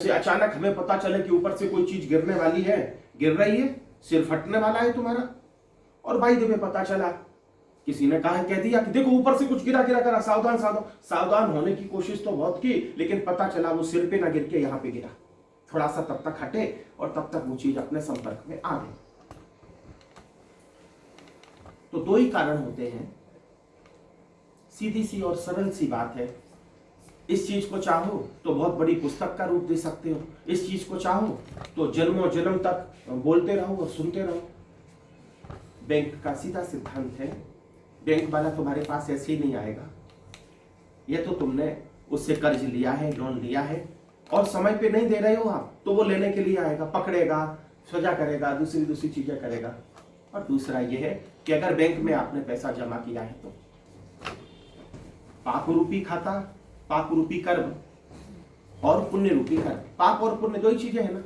से अचानक हमें पता चले कि ऊपर से कोई चीज गिरने वाली है, गिर रही है, सिर फटने वाला है तुम्हारा, और भाई तुम्हें पता चला, किसी ने कह दिया कि देखो ऊपर से कुछ गिरा गिरा करा, सावधान सावधान। सावधान होने की कोशिश तो बहुत की, लेकिन पता चला वो सिर पे ना गिर के यहाँ पे गिरा। थोड़ा सा तब तक हटे और तब तक वो चीज अपने संपर्क में आ गई। तो दो ही कारण होते हैं, सीधी सी और सरल सी बात है। इस चीज को चाहो तो बहुत बड़ी पुस्तक का रूप दे सकते हो, इस चीज को चाहो तो जन्मों जन्म तक बोलते रहो और सुनते रहो। बैंक का सीधा सिद्धांत है, बैंक वाला तुम्हारे पास ऐसे ही नहीं आएगा। यह तो तुमने उससे कर्ज लिया है, लोन लिया है और समय पे नहीं दे रहे हो आप, तो वो लेने के लिए आएगा, पकड़ेगा, सजा करेगा, दूसरी चीजें करेगा। और दूसरा यह है कि अगर बैंक में आपने पैसा जमा किया है तो पाप रूपी खाता, पाप रूपी कर्म और पुण्य रूपी कर्म। पाप और पुण्य दो ही चीजें हैं ना।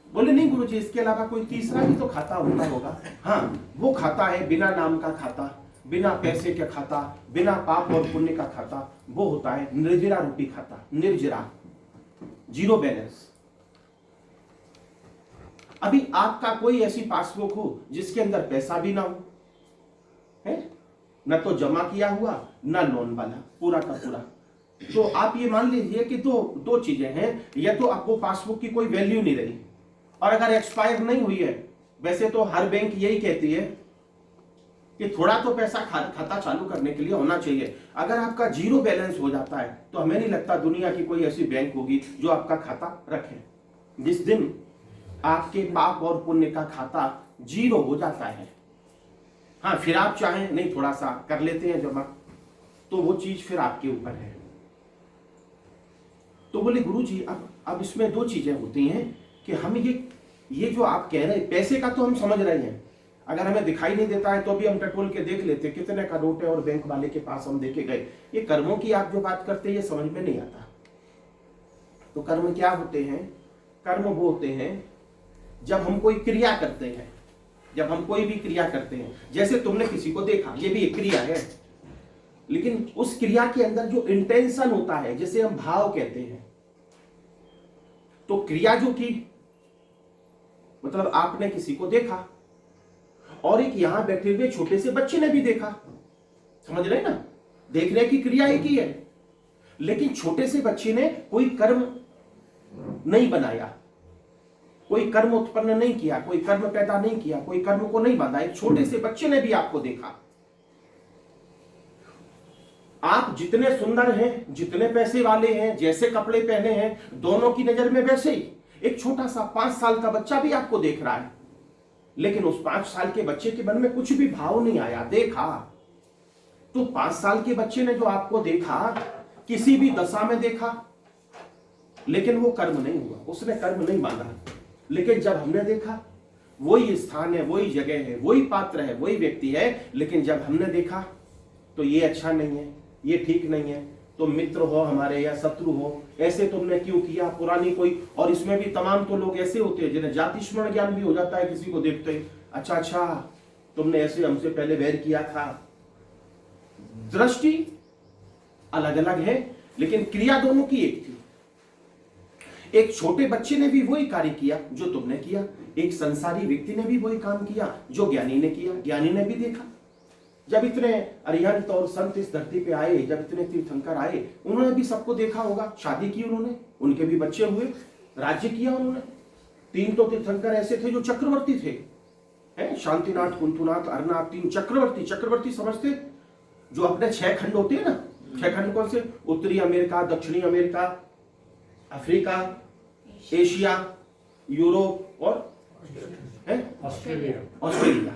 बोले नहीं गुरुजी, इसके अलावा कोई तीसरा भी तो खाता होगा। हाँ, वो खाता है बिना नाम का खाता, बिना पैसे के खाता, बिना पाप और पुण्य का खाता। वो होता है निर्जरा रूपी खाता, निर्जरा, जीरो बैलेंस। अभी आपका कोई ऐसी पासबुक हो जिसके अंदर पैसा भी ना हो, है न तो जमा किया हुआ ना लोन वाला, पूरा का पूरा। तो आप ये मान लीजिए कि दो चीजें हैं, या तो आपको पासबुक की कोई वैल्यू नहीं रही, और अगर एक्सपायर नहीं हुई है, वैसे तो हर बैंक यही कहती है कि थोड़ा तो पैसा खाता चालू करने के लिए होना चाहिए। अगर आपका जीरो बैलेंस हो जाता है तो हमें नहीं लगता दुनिया की कोई ऐसी बैंक होगी जो आपका खाता रखे। जिस दिन आपके पाप और पुण्य का खाता जीरो हो जाता है, हाँ फिर आप चाहें नहीं थोड़ा सा कर लेते हैं जमा, तो वो चीज फिर आपके ऊपर है। तो बोले गुरुजी अब इसमें दो चीजें होती हैं कि हम ये जो आप कह रहे हैं, पैसे का तो हम समझ रहे हैं, अगर हमें दिखाई नहीं देता है तो भी हम टटोल के देख लेते कितने का नोट है और बैंक वाले के पास हम देके गए। ये कर्मों की आप जो बात करते हैं ये समझ में नहीं आता। तो कर्म क्या होते हैं? कर्म वो होते हैं जब हम कोई क्रिया करते हैं, जब हम कोई भी क्रिया करते हैं। जैसे तुमने किसी को देखा, ये भी एक क्रिया है, लेकिन उस क्रिया के अंदर जो इंटेंशन होता है, जिसे हम भाव कहते हैं। तो क्रिया जो की, मतलब आपने किसी को देखा और एक यहां बैठे हुए छोटे से बच्चे ने भी देखा, समझ रहे ना, देखने की क्रिया एक ही है, लेकिन छोटे से बच्चे ने कोई कर्म नहीं बनाया, कोई कर्म उत्पन्न नहीं किया, कोई कर्म पैदा नहीं किया, कोई कर्म को नहीं बांधा। एक छोटे से बच्चे ने भी आपको देखा। आप जितने सुंदर हैं, जितने पैसे वाले हैं, जैसे कपड़े पहने हैं, दोनों की नजर में वैसे ही एक छोटा सा 5 साल का बच्चा भी आपको देख रहा है, लेकिन उस 5 साल के बच्चे के मन में कुछ भी भाव नहीं आया, देखा। तो 5 साल के बच्चे ने जो आपको देखा, किसी भी दशा में देखा, लेकिन वो कर्म नहीं हुआ, उसने कर्म नहीं बांधा। लेकिन जब हमने देखा, वही स्थान है, वही जगह है, वही पात्र है, वही व्यक्ति है, लेकिन जब हमने देखा तो ये अच्छा नहीं है, ये ठीक नहीं है, तो मित्र हो हमारे या शत्रु हो, ऐसे तुमने क्यों किया, पुरानी कोई। और इसमें भी तमाम तो लोग ऐसे होते हैं जिन्हें जाति स्मरण ज्ञान भी हो जाता है किसी को देखते ही, अच्छा तुमने ऐसे हमसे पहले वैर किया था। दृष्टि अलग अलग है, लेकिन क्रिया दोनों की एक थी। एक छोटे बच्चे ने भी वही कार्य किया जो तुमने किया, एक संसारी व्यक्ति ने भी वही काम किया जो ज्ञानी ने किया। ज्ञानी ने भी देखा। जब इतने अरिहंत और संत इस धरती पे आए, जब इतने तीर्थंकर आए, उन्होंने भी सबको देखा होगा। शादी की उन्होंने, उनके भी बच्चे हुए, राज्य किया उन्होंने। 3 तो तीर्थंकर ऐसे थे जो चक्रवर्ती थे, हैं, शांतिनाथ, कुंथुनाथ, अरनाथ, 3 चक्रवर्ती। चक्रवर्ती समझते जो अपने 6 खंड होते हैं ना, 6 खंड कौन से? उत्तरी अमेरिका, दक्षिणी अमेरिका, अफ्रीका, एशिया, यूरोप और ऑस्ट्रेलिया।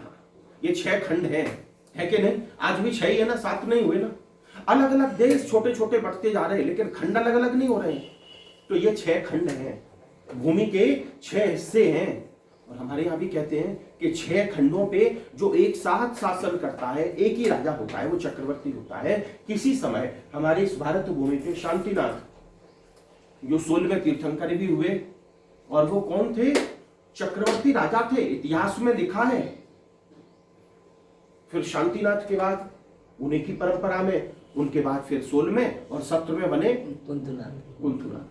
ये 6 खंड है कि नहीं? आज भी 6 ही है ना, 7 नहीं हुए ना। अलग अलग देश छोटे छोटे बढ़ते जा रहे हैं, लेकिन खंड अलग अलग नहीं हो रहे हैं। तो ये 6 खंड हैं, भूमि के 6 हिस्से हैं। और हमारे यहाँ भी कहते हैं कि 6 खंडों पे जो एक साथ शासन करता है, एक ही राजा होता है, वो चक्रवर्ती होता है। किसी समय हमारी इस भारत भूमि पे शांतिनाथ जो 16वें तीर्थंकर भी हुए, और वो कौन थे? चक्रवर्ती राजा थे, इतिहास में लिखा है। फिर शांतिनाथ के बाद उन्हीं की परंपरा में, उनके बाद फिर 16वें और 17वें बने कुंथुनाथ।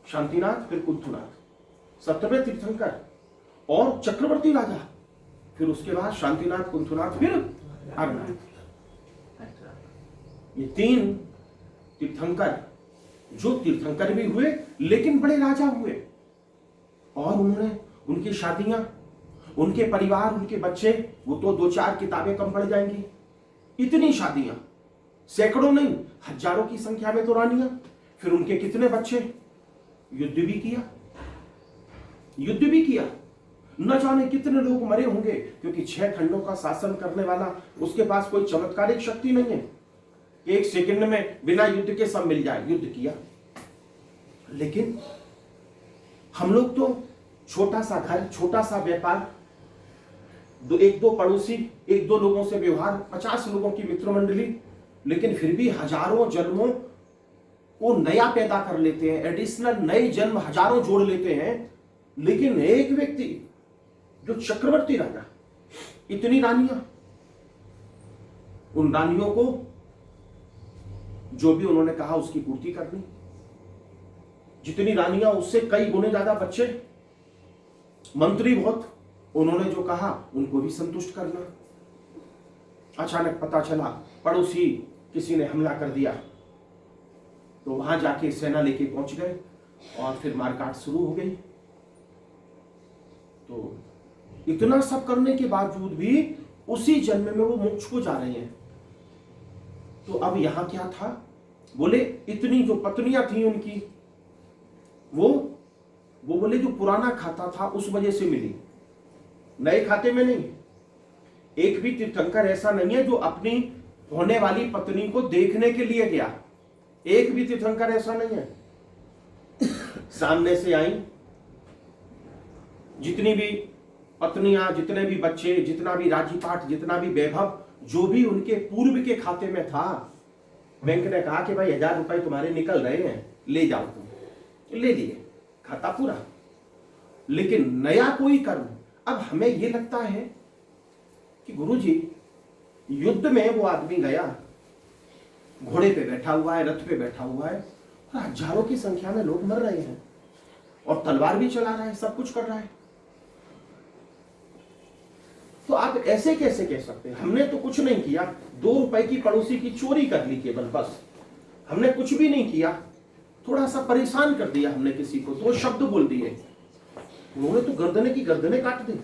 शांतिनाथ, फिर कुंथुनाथ, 17वें तीर्थंकर और चक्रवर्ती राजा, फिर उसके बाद शांतिनाथ, कुंथुनाथ, फिर अरनाथ। ये 3 तीर्थंकर जो तीर्थंकर भी हुए लेकिन बड़े राजा हुए, और उन्होंने उनकी शादियां, उनके परिवार, उनके बच्चे, वो तो 2-4 किताबें कम पड़ जाएंगी, इतनी शादियां, सैकड़ों नहीं हजारों की संख्या में तो रानियां, फिर उनके कितने बच्चे, युद्ध भी किया, युद्ध भी किया, न जाने कितने लोग मरे होंगे, क्योंकि 6 खंडों का शासन करने वाला उसके पास कोई चमत्कारिक शक्ति नहीं है, एक सेकंड में बिना युद्ध के सब मिल जाए, युद्ध किया। लेकिन हम लोग तो छोटा सा घर, छोटा सा व्यापार, 1-2 पड़ोसी, 1-2 लोगों से व्यवहार, 50 लोगों की मित्र मंडली, लेकिन फिर भी हजारों जन्मों को नया पैदा कर लेते हैं, एडिशनल नए जन्म हजारों जोड़ लेते हैं। लेकिन एक व्यक्ति जो चक्रवर्ती राजा, इतनी रानियां, उन रानियों को जो भी उन्होंने कहा उसकी पूर्ति करनी, जितनी रानियां उससे कई गुने ज्यादा बच्चे, मंत्री बहुत, उन्होंने जो कहा उनको भी संतुष्ट करना। अचानक पता चला पड़ोसी किसी ने हमला कर दिया, तो वहां जाके सेना लेके पहुंच गए और फिर मारकाट शुरू हो गई। तो इतना सब करने के बावजूद भी उसी जन्म में वो मोक्ष को जा रहे हैं। तो अब यहां क्या था, बोले इतनी जो पत्नियां थी उनकी, वो बोले जो पुराना खाता था उस वजह से मिली, नए खाते में नहीं। एक भी तीर्थंकर ऐसा नहीं है जो अपनी होने वाली पत्नी को देखने के लिए गया, एक भी तीर्थंकर ऐसा नहीं है। सामने से आई, जितनी भी पत्नियां, जितने भी बच्चे, जितना भी राजीपाट, जितना भी वैभव, जो भी उनके पूर्व के खाते में था, बैंक ने कहा कि भाई 1000 रुपए तुम्हारे निकल रहे हैं, ले जाओ तुम, ले लिए, खाता पूरा। लेकिन नया कोई कर्म, अब हमें यह लगता है कि गुरुजी युद्ध में वो आदमी गया, घोड़े पे बैठा हुआ है, रथ पे बैठा हुआ है, और हजारों की संख्या में लोग मर रहे हैं, और तलवार भी चला रहा है, सब कुछ कर रहा है। तो आप ऐसे कैसे कह सकते हैं? हमने तो कुछ नहीं किया, 2 रुपए की पड़ोसी की चोरी कर ली केवल, बस हमने कुछ भी नहीं किया, थोड़ा सा परेशान कर दिया हमने किसी को, 2 शब्द बोल दिए, उन्होंने तो गर्दने की गर्दने काट दी।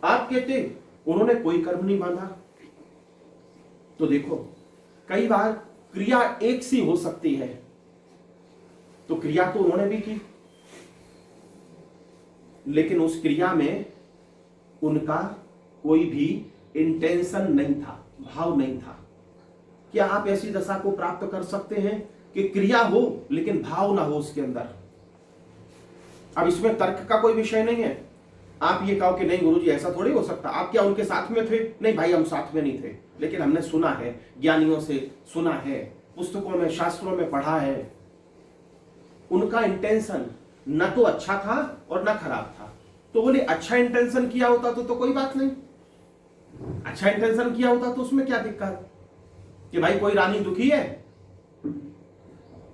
आप कहते उन्होंने कोई कर्म नहीं बांधा। तो देखो, कई बार क्रिया एक सी हो सकती है, तो क्रिया तो उन्होंने भी की, लेकिन उस क्रिया में उनका कोई भी इंटेंशन नहीं था, भाव नहीं था। क्या आप ऐसी दशा को प्राप्त कर सकते हैं कि क्रिया हो लेकिन भाव ना हो उसके अंदर? अब इसमें तर्क का कोई विषय नहीं है। आप ये कहो कि नहीं गुरुजी ऐसा थोड़ी हो सकता, आप क्या उनके साथ में थे? नहीं भाई, हम साथ में नहीं थे, लेकिन हमने सुना है, ज्ञानियों से सुना है, पुस्तकों में, शास्त्रों में पढ़ा है, उनका इंटेंशन न तो अच्छा था और न खराब था। तो बोले अच्छा इंटेंशन किया होता तो कोई बात नहीं, अच्छा इंटेंशन किया होता तो उसमें क्या दिक्कत कि भाई कोई रानी दुखी है,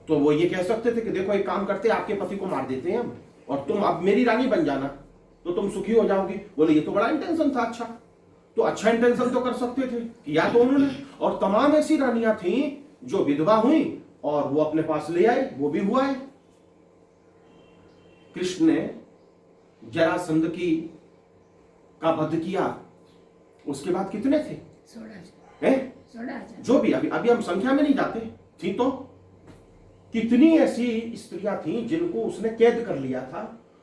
तो वो ये कह सकते थे कि देखो एक काम करते, आपके पति को मार देते हैं हम, और तुम अब मेरी रानी बन जाना, तो तुम सुखी हो जाओगी। बोले ये तो बड़ा इंटेंशन था अच्छा, तो अच्छा इंटेंशन तो कर सकते थे, किया तो उन्होंने। और तमाम ऐसी रानियां थी जो विधवा हुई और वो अपने पास ले आए, वो भी हुआ है। कृष्ण ने जरासंध का वध किया, उसके बाद कितने थे? 16 जो भी, अभी हम संख्या में नहीं जाते, थी तो कितनी ऐसी स्त्रियां थी जिनको उसने कैद कर लिया था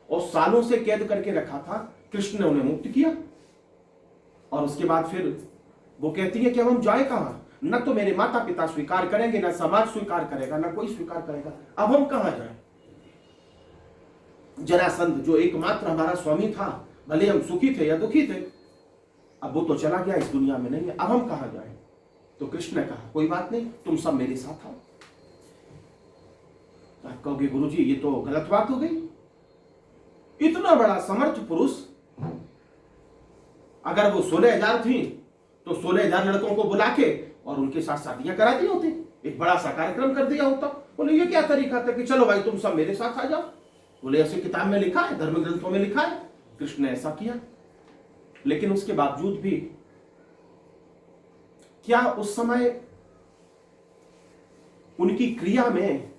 और सालों से कैद करके रखा था, कृष्ण ने उन्हें मुक्त किया। और उसके बाद फिर वो कहती है कि अब हम जाए कहां, न तो मेरे माता पिता स्वीकार करेंगे, न समाज स्वीकार करेगा, न कोई स्वीकार करेगा, अब हम कहां जाए? जरासंध जो एकमात्र हमारा स्वामी था, भले हम सुखी थे या दुखी थे, अब वो तो चला गया, इस दुनिया में नहीं है, अब हम कहां जाए? तो कृष्ण ने कहा कोई बात नहीं, तुम सब मेरे साथ आओ। आप कहोगे गुरुजी ये तो गलत बात हो गई, इतना बड़ा समर्थ पुरुष, अगर वो 16,000 थी तो 16,000 लड़कों को बुला के और उनके साथ शादियां करा दी होती, एक बड़ा सा कार्यक्रम कर दिया होता। बोले ये क्या तरीका था कि चलो भाई तुम सब मेरे साथ आ जाओ। बोले ऐसे किताब में लिखा है, धर्म ग्रंथों में लिखा है, कृष्ण ने ऐसा किया। लेकिन उसके बावजूद भी क्या उस समय उनकी क्रिया में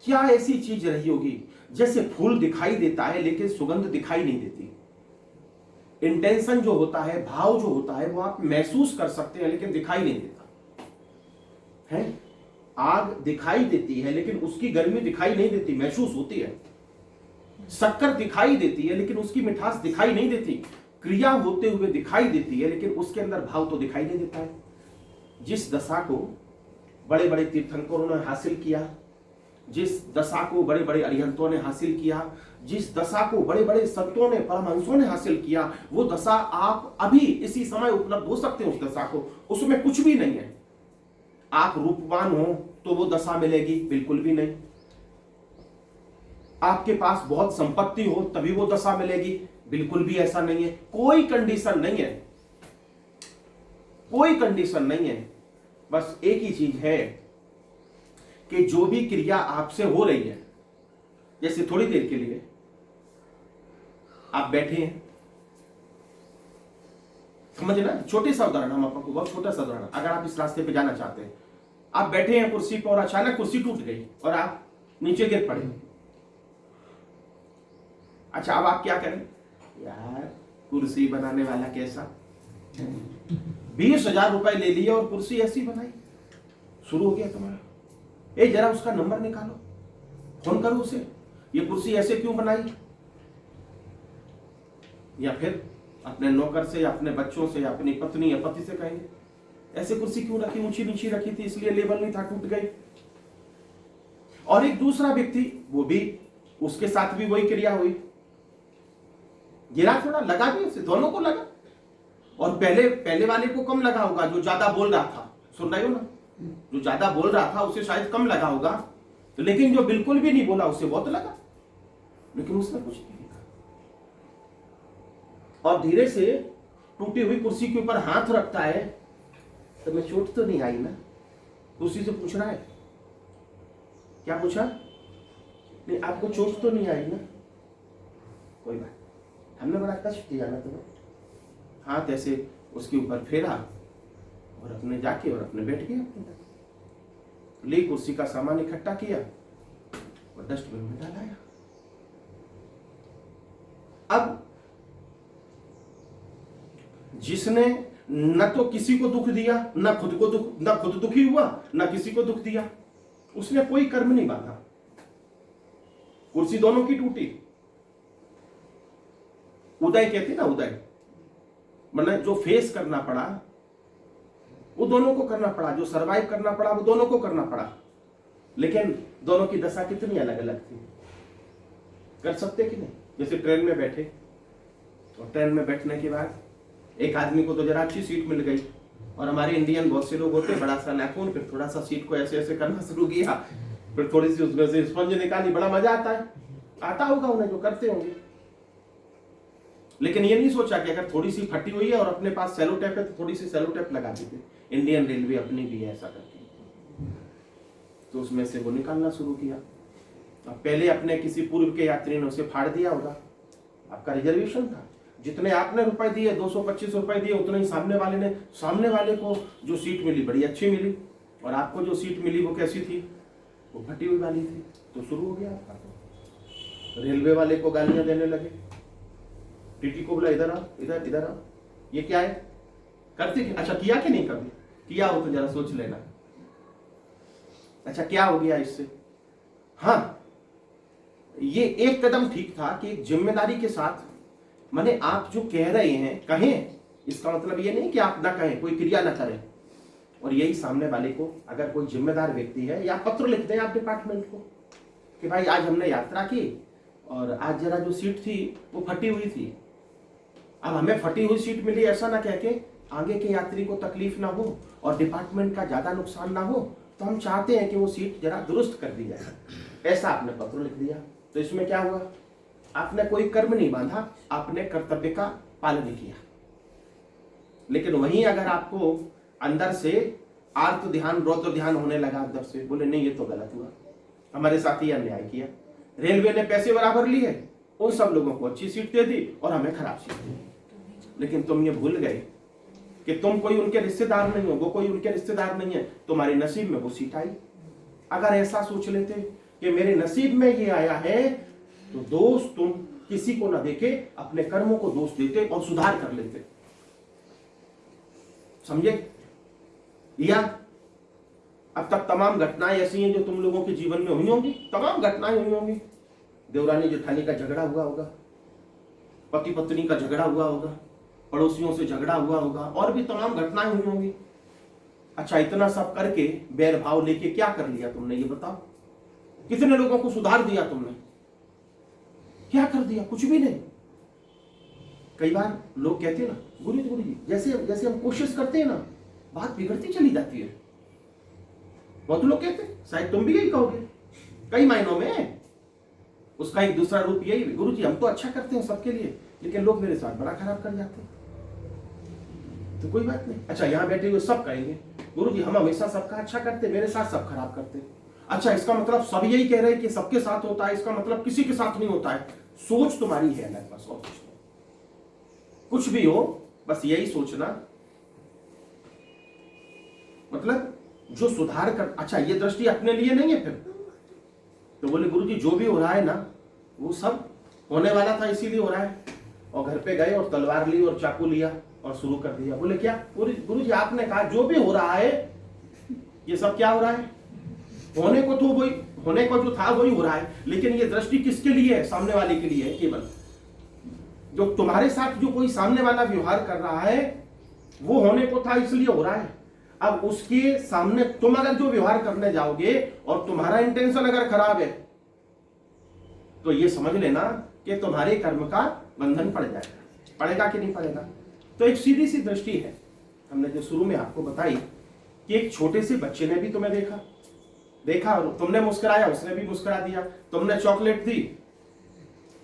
क्या ऐसी चीज रही होगी? जैसे फूल दिखाई देता है लेकिन सुगंध दिखाई नहीं देती। इंटेंशन जो होता है, भाव जो होता है, वो आप महसूस कर सकते हैं लेकिन दिखाई नहीं देता है। आग दिखाई देती है लेकिन उसकी गर्मी दिखाई नहीं देती, महसूस होती है। शक्कर दिखाई देती है लेकिन उसकी मिठास दिखाई नहीं देती। क्रिया होते हुए दिखाई देती है लेकिन उसके अंदर भाव तो दिखाई नहीं देता है। जिस दशा को बड़े बड़े तीर्थंकरों ने हासिल किया, जिस दशा को बड़े बड़े अरिहंतों ने हासिल किया, जिस दशा को बड़े बड़े संतों ने, परमहंसों ने हासिल किया, वो दशा आप अभी इसी समय उपलब्ध हो सकते हैं। उस दशा को, उसमें कुछ भी नहीं है। आप रूपवान हो तो वो दशा मिलेगी? बिल्कुल भी नहीं। आपके पास बहुत संपत्ति हो तभी वो दशा मिलेगी? बिल्कुल भी ऐसा नहीं है। कोई कंडीशन नहीं है, कोई कंडीशन नहीं है। बस एक ही चीज है कि जो भी क्रिया आपसे हो रही है, जैसे थोड़ी देर के लिए आप बैठे हैं, समझ ना, छोटे सा उदाहरण, हम आपको बहुत छोटा सा उदाहरण, अगर आप इस रास्ते पे जाना चाहते हैं, आप बैठे हैं कुर्सी पर और अचानक कुर्सी टूट गई और आप नीचे गिर पड़े। अच्छा, अब आप क्या करें? यार कुर्सी बनाने वाला कैसा, 20,000 रुपए ले लिए और कुर्सी ऐसी बनाई। शुरू हो गया तुम्हारा, ए जरा उसका नंबर निकालो, फोन करो उसे, ये कुर्सी ऐसे क्यों बनाई? या फिर अपने नौकर से या अपने बच्चों से या अपनी पत्नी या पति से कहेंगे ऐसे कुर्सी क्यों रखी, ऊंची नीची रखी थी इसलिए लेवल नहीं था, टूट गई। और एक दूसरा व्यक्ति, वो भी, उसके साथ भी वही क्रिया हुई, गिरा थोड़ा, लगा भी उसे, दोनों को लगा। और पहले वाले को कम लगा होगा, जो ज्यादा बोल रहा था, सुन रहे हो ना, जो ज्यादा बोल रहा था उसे शायद कम लगा होगा, तो लेकिन जो बिल्कुल भी नहीं बोला उसे बहुत लगा, लेकिन उसने कुछ नहीं लिखा। और धीरे से टूटी हुई कुर्सी के ऊपर हाथ रखता है, तो मैं चोट तो नहीं आई ना? कुर्सी से पूछ रहा है, क्या पूछा? नहीं, आपको चोट तो नहीं आई ना? कोई बात, हमने बड़ा कष्ट दिया ना तुम्हें। हाथ ऐसे उसके ऊपर फेरा और अपने जाके और अपने बैठ गए, ले कुर्सी का सामान इकट्ठा किया और डस्टबिन में डालाया। अब जिसने न तो किसी को दुख दिया, न खुद को दुख, न खुद दुखी हुआ, न किसी को दुख दिया, उसने कोई कर्म नहीं बांधा, कुर्सी दोनों की टूटी। उदय कहते ना, उदय मतलब जो फेस करना पड़ा वो दोनों को करना पड़ा, जो सरवाइव करना पड़ा वो दोनों को करना पड़ा। लेकिन दोनों की दशा कितनी अलग अलग थी, कर सकते कि नहीं? जैसे ट्रेन में बैठे और ट्रेन में बैठने के बाद एक आदमी को तो जरा अच्छी सीट मिल गई, और हमारे इंडियन बहुत से लोग होते बड़ा सा नाखून, फिर थोड़ा सा सीट को ऐसे ऐसे करना शुरू किया, फिर थोड़ी सी उसमें से स्पंज निकाली, बड़ा मजा आता है, आता होगा उन्हें जो करते होंगे। लेकिन ये नहीं सोचा कि अगर थोड़ी सी फटी हुई है और अपने पास सेलो टेप है तो थोड़ी सी सेलो टेप लगा देते। इंडियन रेलवे अपनी भी है ऐसा करती है, तो उसमें से वो निकालना शुरू किया। अब पहले अपने किसी पूर्व के यात्री ने उसे फाड़ दिया होगा, आपका रिजर्वेशन था, जितने आपने रुपए दिए 225 रुपए दिए, उतने ही सामने वाले ने, सामने वाले को जो सीट मिली बड़ी अच्छी मिली, और आपको जो सीट मिली वो कैसी थी? वो फटी हुई वाली थी। तो शुरू हो गया आपका, तो रेलवे वाले को गालियां देने लगे, टीटी को बोला इधर आओ, इधर इधर आओ, ये क्या है? करते कि अच्छा किया कि नहीं? कभी किया हो तो जरा सोच लेना। अच्छा क्या हो गया इससे? हाँ, ये एक कदम ठीक था कि एक जिम्मेदारी के साथ, माने आप जो कह रहे हैं कहें, इसका मतलब ये नहीं कि आप ना कहें, कोई क्रिया ना करें। और यही सामने वाले को, अगर कोई जिम्मेदार व्यक्ति है, या पत्र लिख दें आप डिपार्टमेंट को कि भाई आज हमने यात्रा की और आज जरा जो सीट थी वो फटी हुई थी, अब हमें फटी हुई सीट मिली, ऐसा ना कह के आगे के यात्री को तकलीफ ना हो और डिपार्टमेंट का ज्यादा नुकसान ना हो, तो हम चाहते हैं कि वो सीट जरा दुरुस्त कर दी जाए, ऐसा आपने पत्र लिख दिया। तो इसमें क्या हुआ? आपने कोई कर्म नहीं बांधा, आपने कर्तव्य का पालन किया। लेकिन वहीं अगर आपको अंदर से आर्त ध्यान रौद्र ध्यान होने लगा अंदर से। बोले नहीं, ये तो गलत हुआ, हमारे साथ ही अन्याय किया। रेलवे ने पैसे बराबर लिए, उन सब लोगों को अच्छी सीट दे दी और हमें खराब सीट दी। लेकिन तुम ये भूल गए कि तुम कोई उनके रिश्तेदार नहीं हो, वो कोई उनके रिश्तेदार नहीं है, तुम्हारे नसीब में वो सीट आई। अगर ऐसा सोच लेते कि मेरे नसीब में ये आया है, तो दोष तुम किसी को ना देके अपने कर्मों को दोष देते और सुधार कर लेते। समझे? या अब तक तमाम घटनाएं ऐसी हैं जो तुम लोगों के जीवन में हुई होंगी, तमाम घटनाएं हुई होंगी। देवरानी जेठानी का झगड़ा हुआ होगा, पति पत्नी का झगड़ा हुआ होगा, पड़ोसियों से झगड़ा हुआ होगा, और भी तमाम घटनाएं हुई होंगी। अच्छा, इतना सब करके बैर भाव लेके क्या कर लिया तुमने, ये बताओ? कितने लोगों को सुधार दिया तुमने? क्या कर दिया? कुछ भी नहीं। कई बार लोग कहते हैं ना, गुरु जी जैसे जैसे हम कोशिश करते हैं ना, बात बिगड़ती चली जाती है। बहुत लोग कहते हैं, शायद तुम भी यही कहोगे, कई मायनों में उसका एक दूसरा रूप यही, गुरु जी हम तो अच्छा करते हैं सबके लिए, लेकिन लोग मेरे साथ बड़ा खराब कर जाते हैं। तो कोई बात नहीं। अच्छा, यहां बैठे हुए सब कहेंगे, गुरु जी हम हमेशा सबका अच्छा करते, मेरे साथ सब खराब करते। अच्छा, इसका मतलब सब यही कह रहे हैं कि सबके साथ होता है, इसका मतलब किसी के साथ नहीं होता है। सोच तुम्हारी है अलग, बस और कुछ भी हो, बस यही सोचना। मतलब जो सुधार कर, अच्छा ये दृष्टि अपने लिए नहीं है फिर तो बोले गुरु जी जो भी हो रहा है ना, वो सब होने वाला था इसीलिए हो रहा है। और घर पे गए और तलवार ली और चाकू लिया और शुरू कर दिया। बोले क्या गुरु जी आपने कहा जो भी हो रहा है, ये सब क्या हो रहा है? होने को तो वही, होने को जो था वही हो रहा है, लेकिन ये दृष्टि किसके लिए है? सामने वाले के लिए है। केवल जो तुम्हारे साथ जो कोई सामने वाला व्यवहार कर रहा है, वो होने को था इसलिए हो रहा है। अब उसके सामने तुम अगर जो व्यवहार करने जाओगे और तुम्हारा इंटेंशन अगर खराब है, तो ये समझ लेना कि तुम्हारे कर्म का बंधन पड़ जाएगा। पड़ेगा कि नहीं पड़ेगा? तो एक सीधी सी दृष्टि है, हमने जो शुरू में आपको बताई कि एक छोटे से बच्चे ने भी तुम्हें देखा और तुमने मुस्कुराया, उसने भी मुस्कुरा दिया। तुमने चॉकलेट दी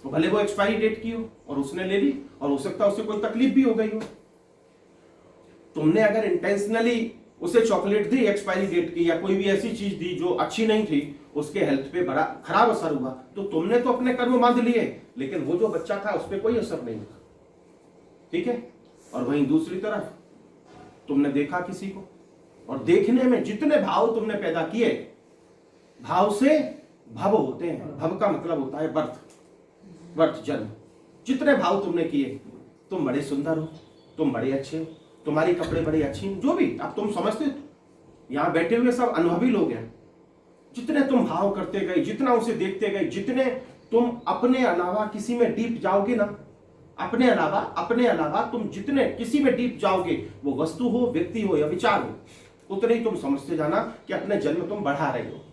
तो भले वो एक्सपायरी डेट की हो और उसने ले ली, और हो सकता है उसे कोई तकलीफ भी हो गई हो। तुमने अगर इंटेंशनली उसे चॉकलेट दी एक्सपायरी डेट की, या कोई भी ऐसी चीज दी जो अच्छी नहीं थी, उसके हेल्थ पे बड़ा खराब असर हुआ, तो तुमने तो अपने कर्म बांध लिए, लेकिन वो जो बच्चा था उस पर कोई असर नहीं हुआ। ठीक है? और वहीं दूसरी तरफ तुमने देखा किसी को, और देखने में जितने भाव तुमने पैदा किए, भाव से भव होते हैं। भव का मतलब होता है बर्थ, जन्म। जितने भाव तुमने किए, तुम बड़े सुंदर हो, तुम बड़े अच्छे हो, तुम्हारी कपड़े बड़े अच्छे हैं, जो भी अब तुम समझते हो। यहां बैठे हुए सब अनुभवी लोग हैं। जितने तुम भाव करते गए, जितना उसे देखते गए, जितने तुम अपने अलावा किसी में डीप जाओगे ना, अपने अलावा तुम जितने किसी में डीप जाओगे, वो वस्तु हो, व्यक्ति हो या विचार हो, उतने ही तुम समझते जाना कि अपने जन्म तुम बढ़ा रहे हो।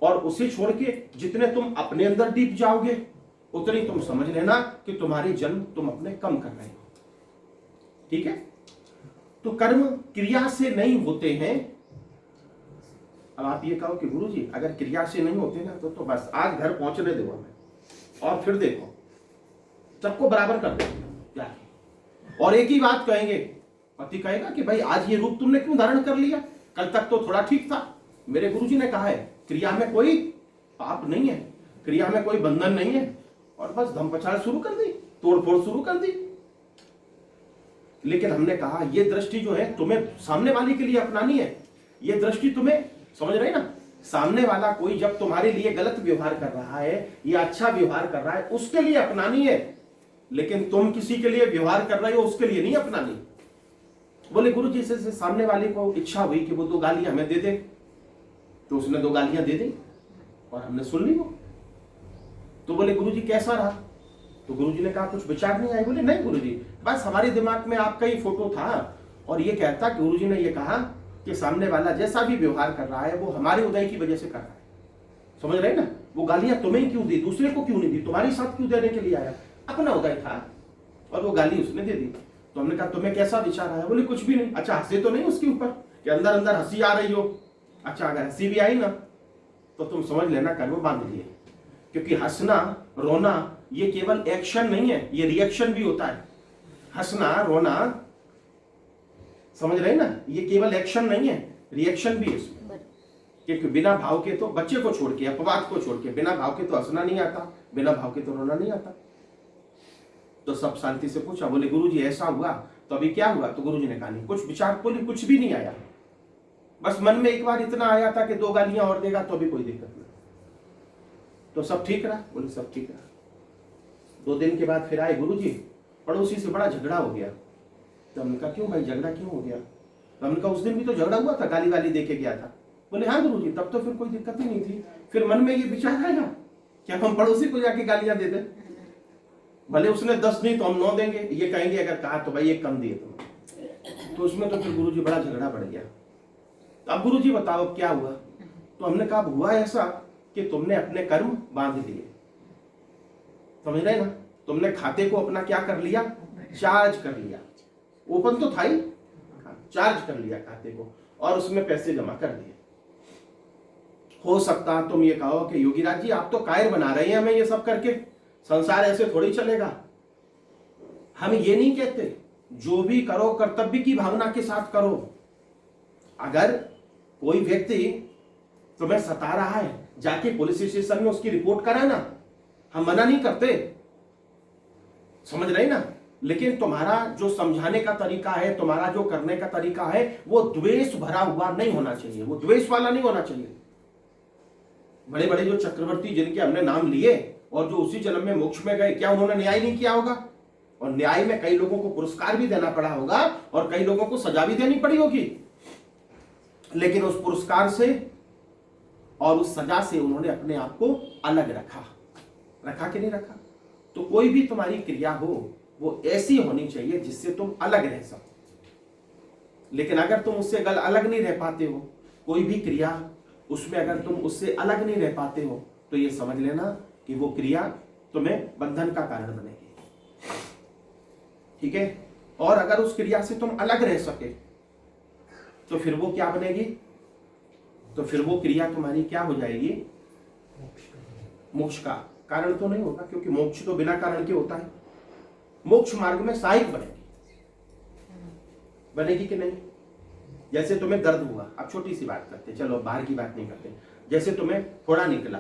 और उसे छोड़ के जितने तुम अपने अंदर डीप जाओगे, उतने ही तुम समझ लेना कि तुम्हारे जन्म तुम अपने कम कर रहे हो। ठीक है? तो कर्म क्रिया से नहीं होते हैं। अब आप ये कहो कि गुरुजी अगर क्रिया से नहीं होते ना, तो बस आज घर पहुंचने दो हमें, और फिर देखो सबको बराबर कर दो। और एक ही बात कहेंगे, पति कहेगा कि भाई आज ये रूप तुमने क्यों धारण कर लिया, कल तक तो थोड़ा ठीक था। मेरे गुरुजी ने कहा है क्रिया में कोई पाप नहीं है, क्रिया में कोई बंधन नहीं है, और बस धमपछाड़ शुरू कर दी, तोड़फोड़ शुरू कर दी। लेकिन हमने कहा ये दृष्टि जो है तुम्हें सामने वाले के लिए अपनानी है। ये दृष्टि तुम्हें, समझ रहे ना, सामने वाला कोई जब तुम्हारे लिए गलत व्यवहार कर रहा है या अच्छा व्यवहार कर रहा है, उसके लिए अपनानी है। लेकिन तुम किसी के लिए व्यवहार कर रहे हो, उसके लिए नहीं अपनानी। बोले गुरुजी से सामने वाले को इच्छा हुई कि वो 2 गालियां हमें दे दे, तो उसने 2 गालियां दे दी और हमने सुन ली वो। तो बोले गुरुजी कैसा रहा? तो गुरुजी ने कहा कुछ विचार नहीं आए। बोले नहीं गुरुजी, बस हमारे दिमाग में आपका ही फोटो था, और ये कहता कि गुरुजी ने ये कहा कि सामने वाला जैसा भी व्यवहार कर रहा है वो हमारे उदय की वजह से कर रहा है। समझ रहे ना? वो गालियां तुम्हें क्यों दी, दूसरे को क्यों नहीं दी, तुम्हारे साथ क्यों देने के लिए आया? अपना उदय था और वो गाली उसने दे दी। तो हमने कहा तुम्हें कैसा विचार आया? बोले कुछ भी नहीं। अच्छा, हंसे तो नहीं उसके ऊपर कि अंदर अंदर हंसी आ रही हो? अच्छा, अगर हंसी भी आई ना तो तुम समझ लेना कर्म बांध लिए। क्योंकि हंसना रोना ये केवल एक्शन नहीं है, ये रिएक्शन भी होता है। हंसना रोना समझ रहे ना, ये केवल एक्शन नहीं है, रिएक्शन भी है इसमें। क्योंकि बिना भाव के तो बच्चे को छोड़ के, अपवाद को छोड़ के, बिना भाव के तो हंसना नहीं आता, बिना भाव के तो रोना नहीं आता। तो सब शांति से पूछा, बोले गुरुजी ऐसा हुआ, तो अभी क्या हुआ? तो गुरुजी ने कहा नहीं, कुछ विचार बोले कुछ भी नहीं आया, बस मन में एक बार इतना आया था कि 2 गालियां और देगा तो अभी कोई दिक्कत नहीं। तो सब ठीक रहा? बोले सब ठीक रहा। 2 दिन के बाद फिर आए, गुरुजी पड़ोसी से बड़ा झगड़ा हो गया। तो हमने कहा क्यों भाई, झगड़ा क्यों हो गया? तो हमने कहा उस दिन भी तो झगड़ा हुआ था, गाली वाली दे के गया था। बोले हाँ गुरुजी, तब तो फिर कोई दिक्कत ही नहीं थी। फिर मन में ये विचार आया क्या हम पड़ोसी को जाके गालियां दे दें, भले उसने 10 नहीं तो हम 9 देंगे, ये कहेंगे अगर कहा तो भाई 1 कम दिए तुम। तो उसमें तो फिर गुरुजी बड़ा झगड़ा बढ़ गया। अब गुरुजी बताओ अब क्या हुआ? तो हमने कहा हुआ ऐसा कि तुमने अपने कर्म बांध लिए, समझ रहे ना, तुमने खाते को अपना क्या कर लिया, चार्ज कर लिया। ओपन तो था ही, चार्ज कर लिया खाते को और उसमें पैसे जमा कर दिए। हो सकता है तुम ये कहो कि योगीराज जी आप तो कायर बना रहे हैं हमें ये सब करके, संसार ऐसे थोड़ी चलेगा। हम ये नहीं कहते, जो भी करो कर्तव्य की भावना के साथ करो। अगर कोई व्यक्ति तुम्हें सता रहा है, जाके पुलिस स्टेशन में उसकी रिपोर्ट कराना, हम मना नहीं करते, समझ रहे ना, लेकिन तुम्हारा जो समझाने का तरीका है, तुम्हारा जो करने का तरीका है, वो द्वेष भरा हुआ नहीं होना चाहिए, वो द्वेष वाला नहीं होना चाहिए। बड़े बड़े जो चक्रवर्ती जिनके हमने नाम लिए और जो उसी जन्म में मोक्ष में गए, क्या उन्होंने न्याय नहीं किया होगा? और न्याय में कई लोगों को पुरस्कार भी देना पड़ा होगा और कई लोगों को सजा भी देनी पड़ी होगी, लेकिन उस पुरस्कार से और उस सजा से उन्होंने अपने आप को अलग रखा कि नहीं रखा? तो कोई भी तुम्हारी क्रिया हो वो ऐसी होनी चाहिए जिससे तुम अलग रह सको। लेकिन अगर तुम उससे अलग नहीं रह पाते हो, कोई भी क्रिया उसमें अगर तुम उससे अलग नहीं रह पाते हो, तो ये समझ लेना कि वो क्रिया तुम्हें बंधन का कारण बनेगी, ठीक है? और अगर उस क्रिया से तुम अलग रह सके तो फिर वो क्या बनेगी? तो फिर वो क्रिया तुम्हारी क्या हो जाएगी? मोक्ष का कारण तो नहीं होगा, क्योंकि मोक्ष तो बिना कारण के होता है। मोक्ष मार्ग में सहायक बनेगी कि नहीं? जैसे तुम्हें दर्द हुआ, अब छोटी सी बात करते, चलो बाहर की बात नहीं करते, जैसे तुम्हें फोड़ा निकला,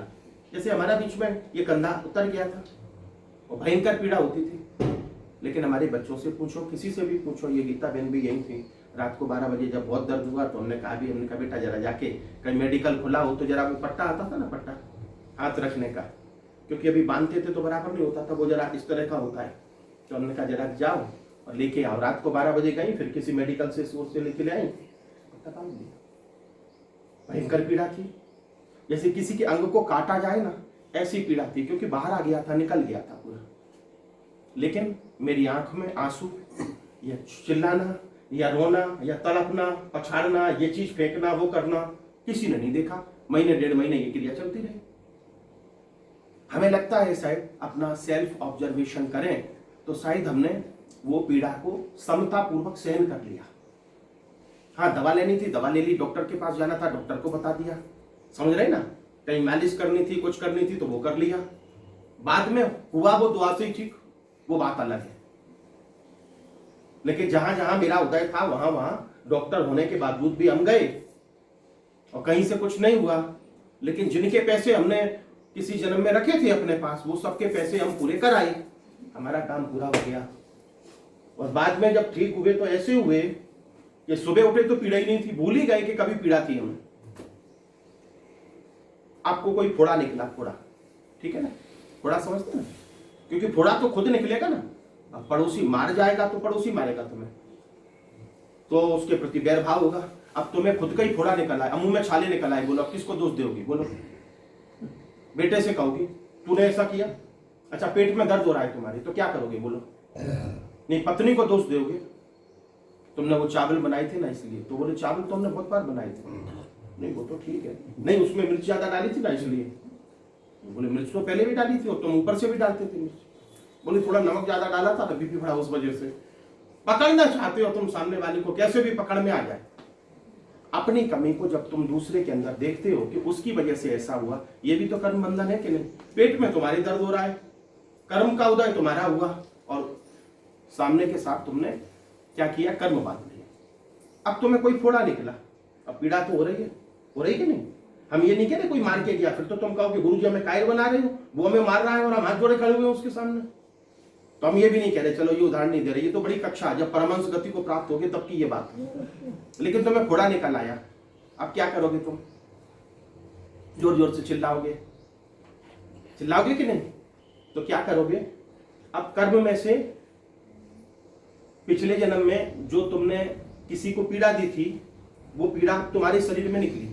जैसे हमारा बीच में ये कंधा उतर गया था और भयंकर पीड़ा होती थी, लेकिन हमारे बच्चों से पूछो, किसी से भी पूछो, ये गीता बहन भी यही थी, रात को 12 बजे जब बहुत दर्द हुआ तो हमने कहा बेटा जरा जाके कहीं मेडिकल खुला हो तो जरा वो पट्टा आता था ना, पट्टा हाथ रखने का, क्योंकि अभी बांधते थे तो बराबर नहीं होता था, वो जरा इस तरह का होता है, तो हमने कहा जरा जाओ और लेके आओ। रात को 12 बजे गई, फिर किसी मेडिकल से सोर्स से लेके ले आई, पट्टा बांध दिया। भयंकर पीड़ा थी, जैसे किसी के अंग को काटा जाए ना, ऐसी पीड़ा थी, क्योंकि बाहर आ गया था, निकल गया था पूरा। लेकिन मेरी आंख में आंसू, या चिल्लाना या रोना या तड़पना, पछाड़ना, ये चीज फेंकना, वो करना, किसी ने नहीं देखा। महीने 1.5 महीने ये क्रिया चलती रही। हमें लगता है शायद अपना सेल्फ ऑब्जर्वेशन करें तो शायद हमने वो पीड़ा को समता पूर्वक सहन कर लिया। हाँ, दवा लेनी थी, दवा ले ली, डॉक्टर के पास जाना था, डॉक्टर को बता दिया, समझ रहे ना, कहीं मालिश करनी थी, कुछ करनी थी तो वो कर लिया। बाद में हुआ वो दुआ से ही ठीक, वो बात अलग है। लेकिन जहां जहां मेरा उदय था वहां वहां डॉक्टर होने के बावजूद भी हम गए और कहीं से कुछ नहीं हुआ। लेकिन जिनके पैसे हमने किसी जन्म में रखे थे अपने पास, वो सबके पैसे हम पूरे कर आए, हमारा काम पूरा हो गया। और बाद में जब ठीक हुए तो ऐसे हुए कि सुबह उठे तो पीड़ा ही नहीं थी, भूल ही गए कि कभी पीड़ा थी हमें। आपको कोई फोड़ा निकला, फोड़ा, ठीक है ना, फोड़ा समझते ना, क्योंकि फोड़ा तो खुद निकलेगा ना, अब पड़ोसी मार जाएगा तो पड़ोसी मारेगा तुम्हें, तो उसके प्रति बैर भाव होगा। अब तुम्हें खुद का ही फोड़ा निकला है, मुंह में छाले निकला है, बोलो अब किसको दोष दोगी? बोलो, बेटे से कहोगी तूने ऐसा किया? अच्छा, पेट में दर्द हो रहा है तुम्हारे, तो क्या करोगे? बोलो, नहीं, पत्नी को दोष दोगे, तुमने वो चावल बनाए थे ना इसलिए, तो बोले चावल तो हमने बहुत बार बनाए थे, नहीं वो तो ठीक है, नहीं उसमें मिर्च ज्यादा डाली थी ना इसलिए, बोले मिर्च तो पहले भी डाली थी और तुम ऊपर से भी डालते थे मिर्च, बोले थोड़ा नमक ज्यादा डाला था, बीपी बढ़ा उस वजह से। पकड़ना चाहते हो तुम सामने वाले को, कैसे भी पकड़ में आ जाए। अपनी कमी को जब तुम दूसरे के अंदर देखते हो कि उसकी वजह से ऐसा हुआ, ये भी तो कर्म बंधन है कि नहीं? पेट में तुम्हारी दर्द हो रहा है, कर्म का उदय तुम्हारा हुआ और सामने के साथ तुमने क्या किया? कर्म बांध लिया। अब तुम्हें कोई फोड़ा निकला, अब पीड़ा तो हो रही है, हो रही कि नहीं? हम ये नहीं कह रहे कोई मार के गया, फिर तो तुम कहो कि गुरुजी हमें कायर बना रहे हो, वो हमें मार रहा है और हम हाथ जोड़े खड़े हुए हैं उसके सामने। तो हम ये भी नहीं कह रहे, चलो ये उदाहरण नहीं दे रहे, ये तो बड़ी कक्षा जब परमांश गति को प्राप्त होगी तब की ये बात है। लेकिन तुम्हें फोड़ा निकल आया, अब क्या करोगे तुम? जोर जोर से चिल्लाओगे, चिल्लाओगे कि नहीं? तो क्या करोगे? अब कर्म में से पिछले जन्म में जो तुमने किसी को पीड़ा दी थी, वो पीड़ा तुम्हारे शरीर में निकली।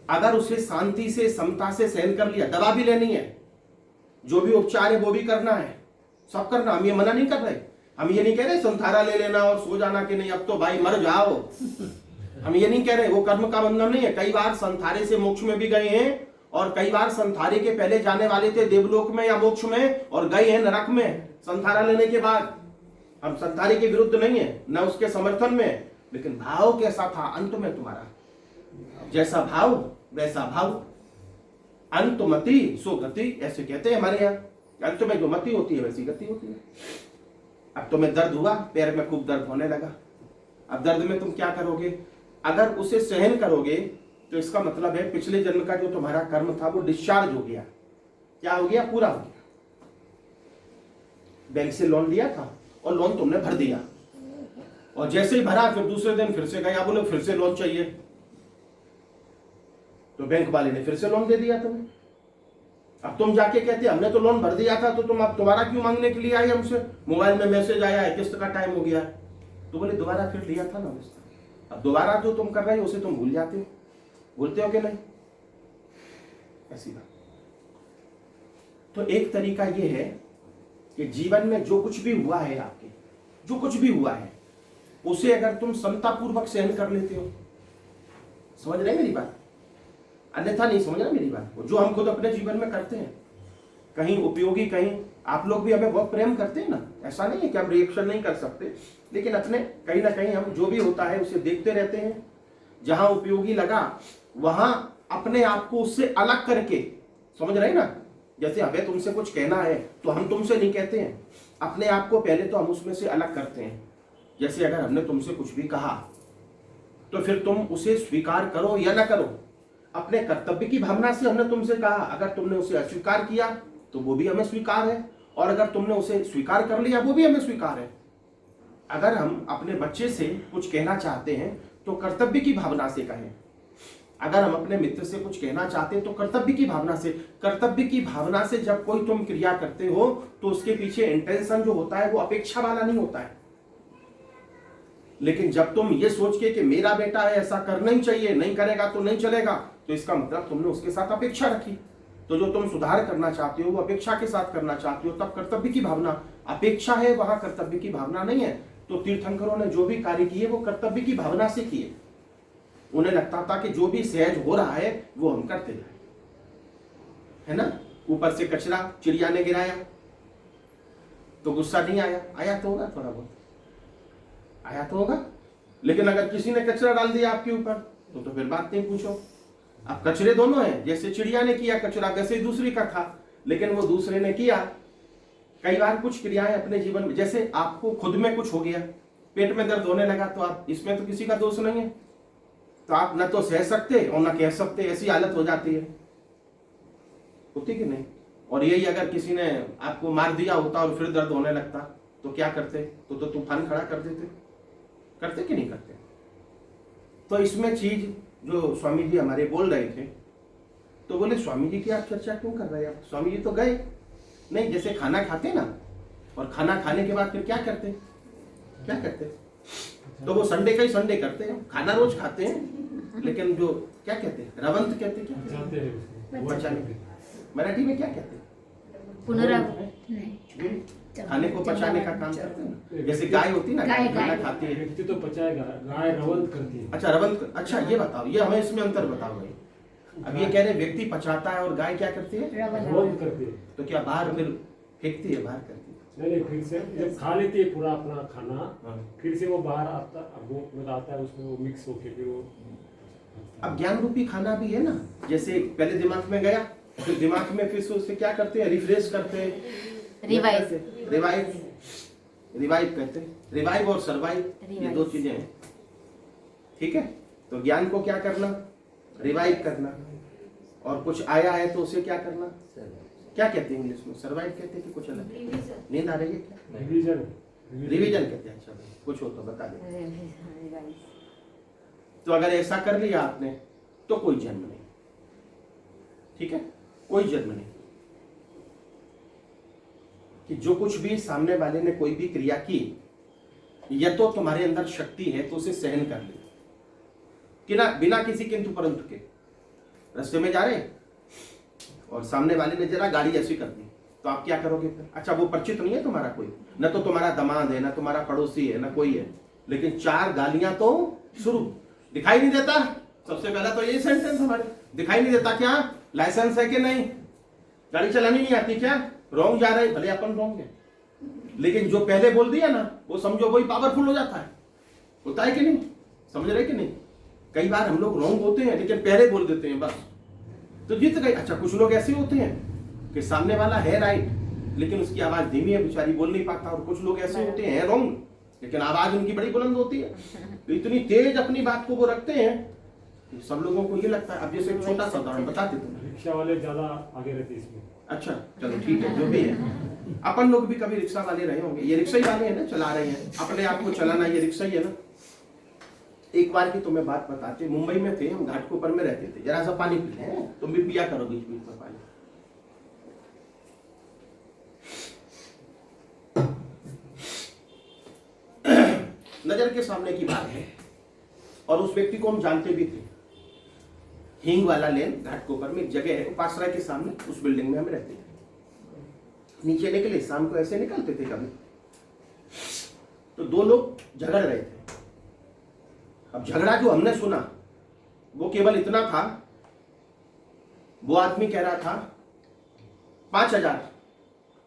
अगर उसे शांति से, समता से सहन कर लिया, दवा भी लेनी है, जो भी उपचार है वो भी करना है, सब करना। हम ये मना नहीं कर रहे, हम ये नहीं कह रहे संथारा ले लेना और सो जाना कि नहीं अब तो भाई मर जाओ, हम ये नहीं कह रहे, वो कर्म का बंधन नहीं है। कई बार संथारे से मोक्ष में भी गए हैं और कई बार संथारे के पहले जाने वाले थे देवलोक में या मोक्ष में और गए हैं नरक में संथारा लेने के बाद। हम संथारे के विरुद्ध नहीं है, न उसके समर्थन में, लेकिन भाव कैसा था अंत में तुम्हारा? जैसा भाव वैसा भाव, अंतमति सो गति, ऐसे कहते हैं हमारे यहाँ। अंत में जो मति होती है वैसी गति होती है। अब तुम्हें दर्द हुआ, पैर में खूब दर्द होने लगा, अब दर्द में तुम क्या करोगे? अगर उसे सहन करोगे तो इसका मतलब है पिछले जन्म का जो तुम्हारा कर्म था वो डिस्चार्ज हो गया। क्या हो गया? पूरा हो गया। बैंक से लोन लिया था और लोन तुमने भर दिया, और जैसे ही भरा फिर दूसरे दिन फिर से गया, बोले फिर से लोन चाहिए, तो बैंक वाले ने फिर से लोन दे दिया तुम्हें। अब तुम जाके कहते हमने तो लोन भर दिया था, तो तुम अब दोबारा क्यों मांगने के लिए आए हमसे? मोबाइल में मैसेज आया है किस्त का टाइम हो गया है। तो बोले दोबारा फिर लिया था ना किस्त। अब दोबारा जो तुम कर रहे हो उसे तुम भूल जाते हो, भूलते हो कि नहीं? ऐसी बात। तो एक तरीका ये है कि जीवन में जो कुछ भी हुआ है, आपके जो कुछ भी हुआ है उसे अगर तुम समतापूर्वक सहन कर लेते हो, समझ रहे मेरी बात? अन्यथा नहीं समझ रहे मेरी बात। जो हम खुद अपने जीवन में करते हैं, कहीं उपयोगी, कहीं आप लोग भी हमें बहुत प्रेम करते हैं ना, ऐसा नहीं है कि हम रिएक्शन नहीं कर सकते, लेकिन अपने कहीं ना कहीं हम जो भी होता है उसे देखते रहते हैं। जहां उपयोगी लगा वहां अपने आप को उससे अलग करके, समझ रहे ना? जैसे हमें तुमसे कुछ कहना है तो हम तुमसे नहीं कहते हैं, अपने आप को पहले तो हम उसमें से अलग करते हैं। जैसे अगर हमने तुमसे कुछ भी कहा तो फिर तुम उसे स्वीकार करो या ना करो, अपने कर्तव्य की भावना से हमने तुमसे कहा। अगर तुमने उसे अस्वीकार किया तो वो भी हमें स्वीकार है, और अगर तुमने उसे स्वीकार कर लिया वो भी हमें स्वीकार है। अगर हम अपने बच्चे से कुछ कहना चाहते हैं तो कर्तव्य की भावना से कहें, अगर हम अपने मित्र से कुछ कहना चाहते हैं तो कर्तव्य की भावना से। कर्तव्य की भावना से जब कोई तुम क्रिया करते हो तो उसके पीछे इंटेंशन जो होता है वो अपेक्षा वाला नहीं होता है। लेकिन जब तुम ये सोच के कि मेरा बेटा है ऐसा करना ही चाहिए, नहीं करेगा तो नहीं चलेगा, तो इसका मतलब तुमने उसके साथ अपेक्षा रखी। तो जो तुम सुधार करना चाहते हो वो अपेक्षा के साथ करना चाहते हो, तब कर्तव्य की भावना, अपेक्षा है वहां कर्तव्य की भावना नहीं है। तो तीर्थंकरों ने जो भी कार्य किए वो कर्तव्य की भावना से किए। उन्हें लगता था कि जो भी सहज हो रहा है वो हम करते जाए, है ना? ऊपर से कचरा चिड़िया ने गिराया तो गुस्सा नहीं आया? आया तो होगा, थोड़ा बहुत आया तो होगा। लेकिन अगर किसी ने कचरा डाल दिया आपके ऊपर तो फिर बात नहीं पूछो। अब कचरे दोनों हैं, जैसे चिड़िया ने किया कचरा वैसे दूसरी का था, लेकिन वो दूसरे ने किया। कई बार कुछ क्रियाएं अपने जीवन में, जैसे आपको खुद में कुछ हो गया, पेट में दर्द होने लगा, तो आप इसमें तो किसी का दोष नहीं है, तो आप न तो सह सकते और न कह सकते, ऐसी हालत हो जाती है, होती कि नहीं? और यही अगर किसी ने आपको मार दिया होता और फिर दर्द होने लगता तो क्या करते? तो तूफान खड़ा कर देते, करते कि नहीं करते? तो इसमें चीज जो स्वामी जी हमारे बोल रहे थे, तो बोले स्वामी जी की आप चर्चा क्यों कर रहे हैं? आप स्वामी जी तो गए नहीं। जैसे खाना खाते ना, और खाना खाने के बाद फिर क्या करते? क्या करते? तो वो संडे का ही संडे करते हैं, खाना रोज खाते हैं, लेकिन जो क्या कहते हैं, रवंत कहते हैं, क्या पचाने, मराठी में क्या कहते हैं? खाने को पचाने का काम करते हैं। जैसे गाय होती है ना, खाना खाती है, व्यक्ति तो पचाएगा, गाय रवंत करती है। अच्छा रवंत, अच्छा ये बताओ, ये हमें इसमें अंतर बताओ भाई। अब ये कह रहे व्यक्ति पचाता है और गाय क्या करती है? रवंत करती है। तो क्या बाहर फिर फेंकती है? बाहर करती है? नहीं, फिर से जब खा लेती है पूरा अपना खाना, फिर से वो बाहर आता है, उसमें वो मिक्स होके फिर वो। अब ज्ञान रूपी खाना भी है ना, जैसे पहले दिमाग में गया, फिर दिमाग में फिर से उससे क्या करते हैं? रिफ्रेश करते हैं, रिवाइज। रिवाइव कहते हैं। रिवाइव और सर्वाइव ये दो चीजें हैं, ठीक है। तो ज्ञान को क्या करना, रिवाइव करना, और कुछ आया है तो उसे क्या करना, क्या कहते हैं इंग्लिश में, सर्वाइव कहते हैं कि कुछ अलग? नींद आ रही है क्या? रिवीजन कहते हैं। अच्छा भाई कुछ हो तो बता दें। तो अगर ऐसा कर लिया आपने तो कोई जन्म नहीं, ठीक है, कोई जन्म नहीं। कि जो कुछ भी सामने वाले ने कोई भी क्रिया की, या तो तुम्हारे अंदर शक्ति है तो उसे सहन कर ले, कि ना बिना किसी किंतु परंतु के। रास्ते में जा रहे और सामने वाले ने जरा गाड़ी ऐसी कर दी, तो आप क्या करोगे फिर? अच्छा वो परिचित नहीं है तुम्हारा कोई, न तो तुम्हारा दामाद है, न तुम्हारा पड़ोसी है, न कोई है, लेकिन चार गालियां तो शुरू। दिखाई नहीं देता, सबसे पहला तो यही सेंटेंस हमारे, दिखाई नहीं देता क्या, लाइसेंस है कि नहीं, गाड़ी चलानी नहीं आती क्या, रॉन्ग जा रहे, भले अपन रॉन्ग है, लेकिन जो पहले बोल दिया ना वो समझो वही पावरफुल हो जाता है। होता है कि नहीं, समझ रहे कि नहीं? कई बार हम लोग रॉन्ग होते हैं लेकिन पहले बोल देते हैं बस, तो जीत गए। अच्छा कुछ लोग ऐसे होते हैं कि सामने वाला है राइट लेकिन उसकी आवाज धीमी है, बेचारी बोल नहीं पाता, और कुछ लोग ऐसे होते हैं रॉन्ग लेकिन आवाज उनकी बड़ी बुलंद होती है, तो इतनी तेज अपनी बात को वो रखते हैं कि सब लोगों को ये लगता है। अब जैसे एक छोटा सा उदाहरण बताते थे, रिक्शा वाले ज्यादा आगे रहते इसमें। अच्छा चलो ठीक है, जो भी है, अपन लोग भी कभी रिक्शा वाले रहे होंगे, ये रिक्शा ही वाले हैं ना, चला रहे हैं, अपने आप को चलाना ये रिक्शा ही है ना। एक बार की तुम्हें बात बताते, मुंबई में थे हम, घाटकोपर में रहते थे, जरा सा पानी पी लें, तुम भी पिया करो बीच बीच में पानी। नजर के सामने की बात है, और उस व्यक्ति को हम जानते भी थे। हिंग वाला लेन घाटकोपर में एक जगह है, उपासराय के सामने, उस बिल्डिंग में हम रहते थे। नीचे निकले, शाम को ऐसे निकलते थे कभी, तो दो लोग झगड़ रहे थे। अब झगड़ा जो हमने सुना वो केवल इतना था, वो आदमी कह रहा था 5,000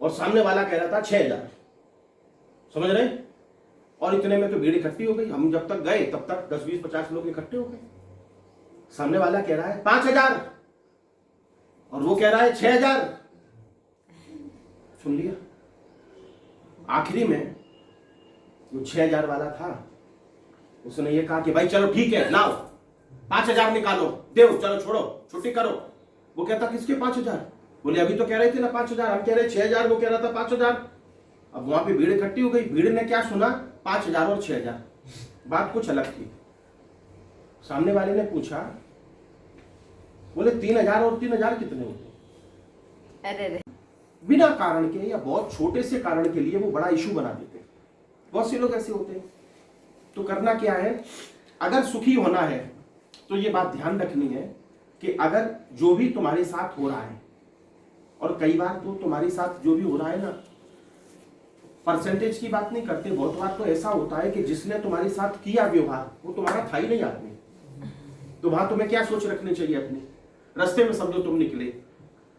और सामने वाला कह रहा था 6,000, समझ रहे? और इतने में तो भीड़ इकट्ठी हो गई। हम जब तक गए तब तक 10, 20, 50 लोग इकट्ठे हो गए। सामने वाला कह रहा है 5,000 और वो कह रहा है 6,000। सुन लिया। आखिरी में जो 6,000 वाला था उसने ये कहा कि भाई चलो ठीक है, लाओ 5,000 निकालो, दो, चलो छोड़ो, छुट्टी करो। वो कहता किसके 5,000? बोले अभी तो कह रहे थे ना 5,000, हम कह रहे 6,000, वो कह रहा था 5,000। अब वहां पे भीड़ इकट्ठी हो गई, भीड़ ने क्या सुना, 5,000 और 6,000, बात कुछ अलग थी। सामने वाले ने पूछा, बोले 3,000 और 3,000 कितने होते? अरे बिना कारण के या बहुत छोटे से कारण के लिए वो बड़ा इशू बना देते। बहुत से लोग ऐसे होते हैं। तो करना क्या है, अगर सुखी होना है तो ये बात ध्यान रखनी है कि अगर जो भी तुम्हारे साथ हो रहा है, और कई बार तो तुम्हारे साथ जो भी हो रहा है ना, परसेंटेज की बात नहीं करते, बहुत बार तो ऐसा होता है कि जिसने तुम्हारे साथ किया व्यवहार वो तुम्हारा था ही नहीं आदमी। तो वहां तुम्हें क्या सोच रखनी चाहिए अपनी? रास्ते में समझो तुम निकले,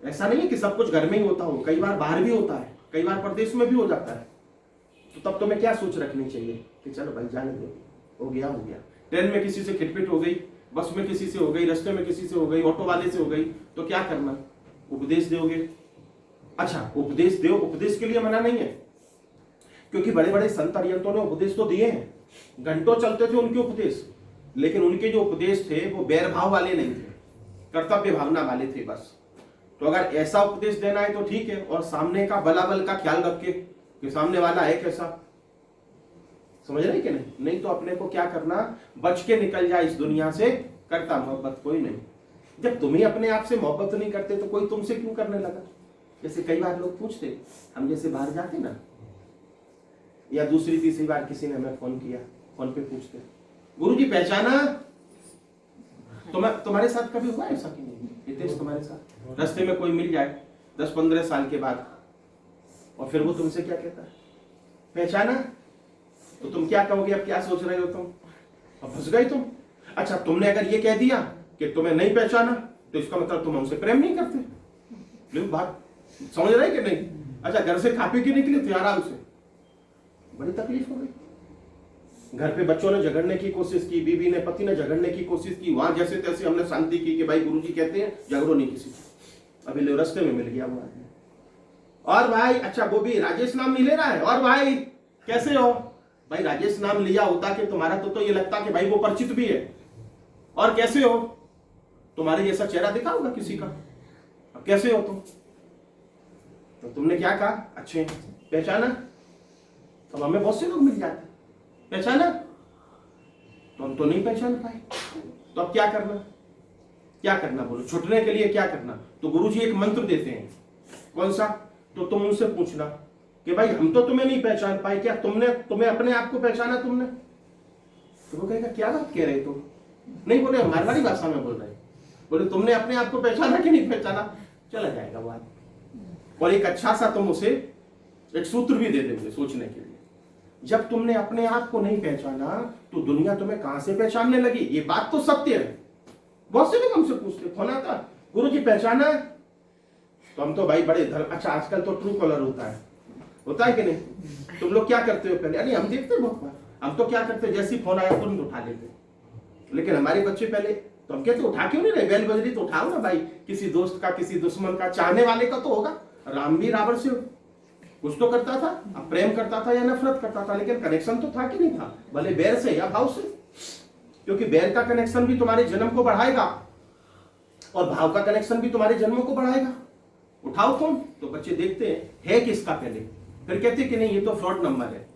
ऐसा नहीं है कि सब कुछ घर में ही होता हो, कई बार बाहर भी होता है, कई बार प्रदेश में भी हो जाता है। तो तब तुम्हें क्या सोच रखनी चाहिए कि चलो भाई जाने दो, हो गया हो गया। ट्रेन में किसी से खिटपिट हो गई, बस में किसी से हो गई, रास्ते में किसी से हो गई, ऑटो वाले से हो गई, तो क्या करना? उपदेश दोगे। अच्छा उपदेश दो, उपदेश के लिए मना नहीं है, क्योंकि बड़े बड़े संत अरिहंतों ने उपदेश तो दिए हैं, घंटों चलते थे उनके उपदेश, लेकिन उनके जो उपदेश थे वो बैर भाव वाले नहीं थे, कर्तव्य भावना वाले थे बस। तो अगर ऐसा उपदेश देना है तो ठीक है, और सामने का बलाबल का ख्याल रख के कि सामने वाला है कैसा, समझ रहे कि नहीं? नहीं तो अपने को क्या करना, बच के निकल जाए इस दुनिया से, करता मोहब्बत कोई नहीं। जब तुम ही अपने आप से मोहब्बत नहीं करते तो कोई तुमसे क्यों करने लगा? जैसे कई बार लोग पूछते, हम जैसे बाहर जाते ना, या दूसरी तीसरी बार किसी ने हमें फोन किया, फोन पे पूछते, गुरुजी पहचाना? तुम्हारे साथ कभी हुआ ऐसा कि नहीं हितेश, तुम्हारे साथ रास्ते में कोई मिल जाए 10-15 साल के बाद, और फिर वो तुमसे क्या कहता है, पहचाना? तो तुम क्या कहोगे? अब क्या सोच रहे हो तुम? अब फंस गए तुम। अच्छा तुमने अगर ये कह दिया कि तुम्हें नहीं पहचाना तो इसका मतलब तुम हमसे प्रेम नहीं करते। बात समझ रहे कि नहीं? अच्छा घर से खा पी के निकले थे आराम से, बड़ी तकलीफ हो गई। घर पे बच्चों ने झगड़ने की कोशिश की, बीवी ने, पति ने झगड़ने की कोशिश की, वहां जैसे तैसे हमने शांति की कि भाई गुरुजी कहते हैं झगड़ो नहीं किसी से। अभी रास्ते में मिल गया वो आदमी, और भाई अच्छा वो भी राजेश नाम नहीं ले रहा है, और भाई कैसे हो भाई, राजेश नाम लिया होता कि तुम्हारा तो ये लगता कि भाई वो परिचित भी है। और कैसे हो, तुम्हारे जैसा चेहरा दिखा होगा किसी का। अब कैसे हो तुम, तो तुमने क्या कहा, अच्छे हैं, पहचाना। अब हमें बहुत से लोग मिल जाते, पहचाना, तो हम तो नहीं पहचान पाए। तो अब क्या करना, क्या करना बोलो, छुटने के लिए क्या करना। तो गुरुजी एक मंत्र देते हैं, कौन सा, तो तुम उनसे पूछना कि भाई हम तो तुम्हें नहीं पहचान पाए, क्या तुम्हें अपने आप को पहचाना तुमने। तो वो कहेगा क्या बात कह रहे तुम, नहीं बोले मारवाड़ी भाषा में बोल रहे, बोले तुमने अपने आप को पहचाना कि नहीं पहचाना, चला जाएगा बात। और एक अच्छा सा तुम उसे एक सूत्र भी दे देंगे सोचने के लिए, जब तुमने अपने आप को नहीं पहचाना तो दुनिया तुम्हें कहां से पहचानने लगी। ये बात तो सत्य है। बहुत से लोग हमसे पूछते, फोन आता, गुरुजी पहचाना है, तो हम तो भाई बड़े अच्छा आजकल तो ट्रू कॉलर होता है कि नहीं। तुम लोग क्या करते हो पहले, अरे हम देखते हैं बहुत बार, हम तो क्या करते, जैसे फोन आया तुरंत उठा लेते। लेकिन हमारे बच्चे पहले तो हम कहते उठा क्यों नहीं रहे, बेल बज रही तो उठाओ ना भाई, किसी दोस्त का, किसी दुश्मन का, चाहने वाले का तो होगा। राम भी रावण से कुछ तो करता था, अब प्रेम करता था या नफरत करता था, लेकिन कनेक्शन तो था कि नहीं था, भले बैर से या भाव से, क्योंकि बैर का कनेक्शन भी तुम्हारे जन्म को बढ़ाएगा और भाव का कनेक्शन भी तुम्हारे जन्मों को बढ़ाएगा। उठाओ फोन, तो बच्चे देखते हैं है किसका पहले, फिर कहते कि नहीं ये तो फ्रॉड नंबर है,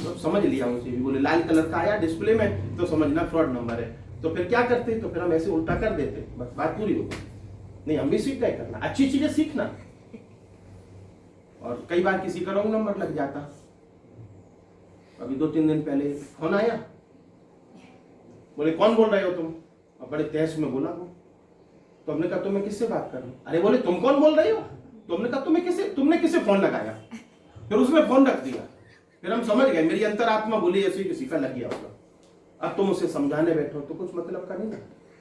तो समझ लिया उनसे भी, बोले लाल कलर का आया डिस्प्ले में तो समझना फ्रॉड नंबर है। तो फिर क्या करते, तो फिर हम ऐसे उल्टा कर देते, बस बात पूरी हो। नहीं हम भी सीख गए करना, अच्छी चीजें सीखना। और कई बार किसी का रॉन्ग नंबर लग जाता। अभी 2-3 दिन पहले फोन आया, बोले कौन बोल रहे हो तुम, और बड़े तहस में बोला वो। तो हमने कहा तुम्हें किससे बात कर रही, अरे बोले तुम कौन बोल रही हो। तो हमने कहा तुमने किसे फोन लगाया, फिर उसने फोन रख दिया। फिर हम समझ गए, मेरी अंतरात्मा बोली ऐसे किसी का लग गया होगा। अब तुम उसे समझाने बैठो तो कुछ मतलब का नहीं ना।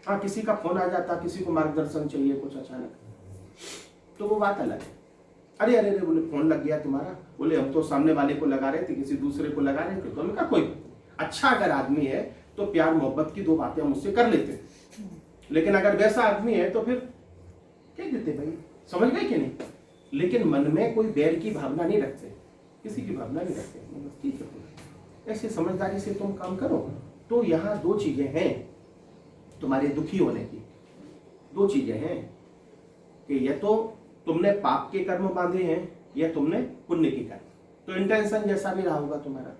हाँ किसी का फोन आ जाता, किसी को मार्गदर्शन चाहिए कुछ अचानक, तो वो बात अलग है। अरे अरे अरे बोले फोन लग गया तुम्हारा, बोले हम तो सामने वाले को लगा रहे थे, किसी दूसरे को लगा रहे थे। तो हमने कहा कोई अच्छा अगर आदमी है तो प्यार मोहब्बत की 2 बातें हम उससे कर लेते, लेकिन अगर वैसा आदमी है तो फिर कह देते भाई, समझ गए कि नहीं। लेकिन मन में कोई बैर की भावना नहीं रखते, किसी की भावना नहीं रखते, ठीक है। ऐसे समझदारी से तुम काम करो। तो यहाँ 2 चीजें हैं तुम्हारे दुखी होने की, 2 चीजें हैं कि या तो तुमने पाप के कर्म बांधे हैं या तुमने पुण्य के कर्म। तो इंटेंशन जैसा भी रहा होगा तुम्हारा,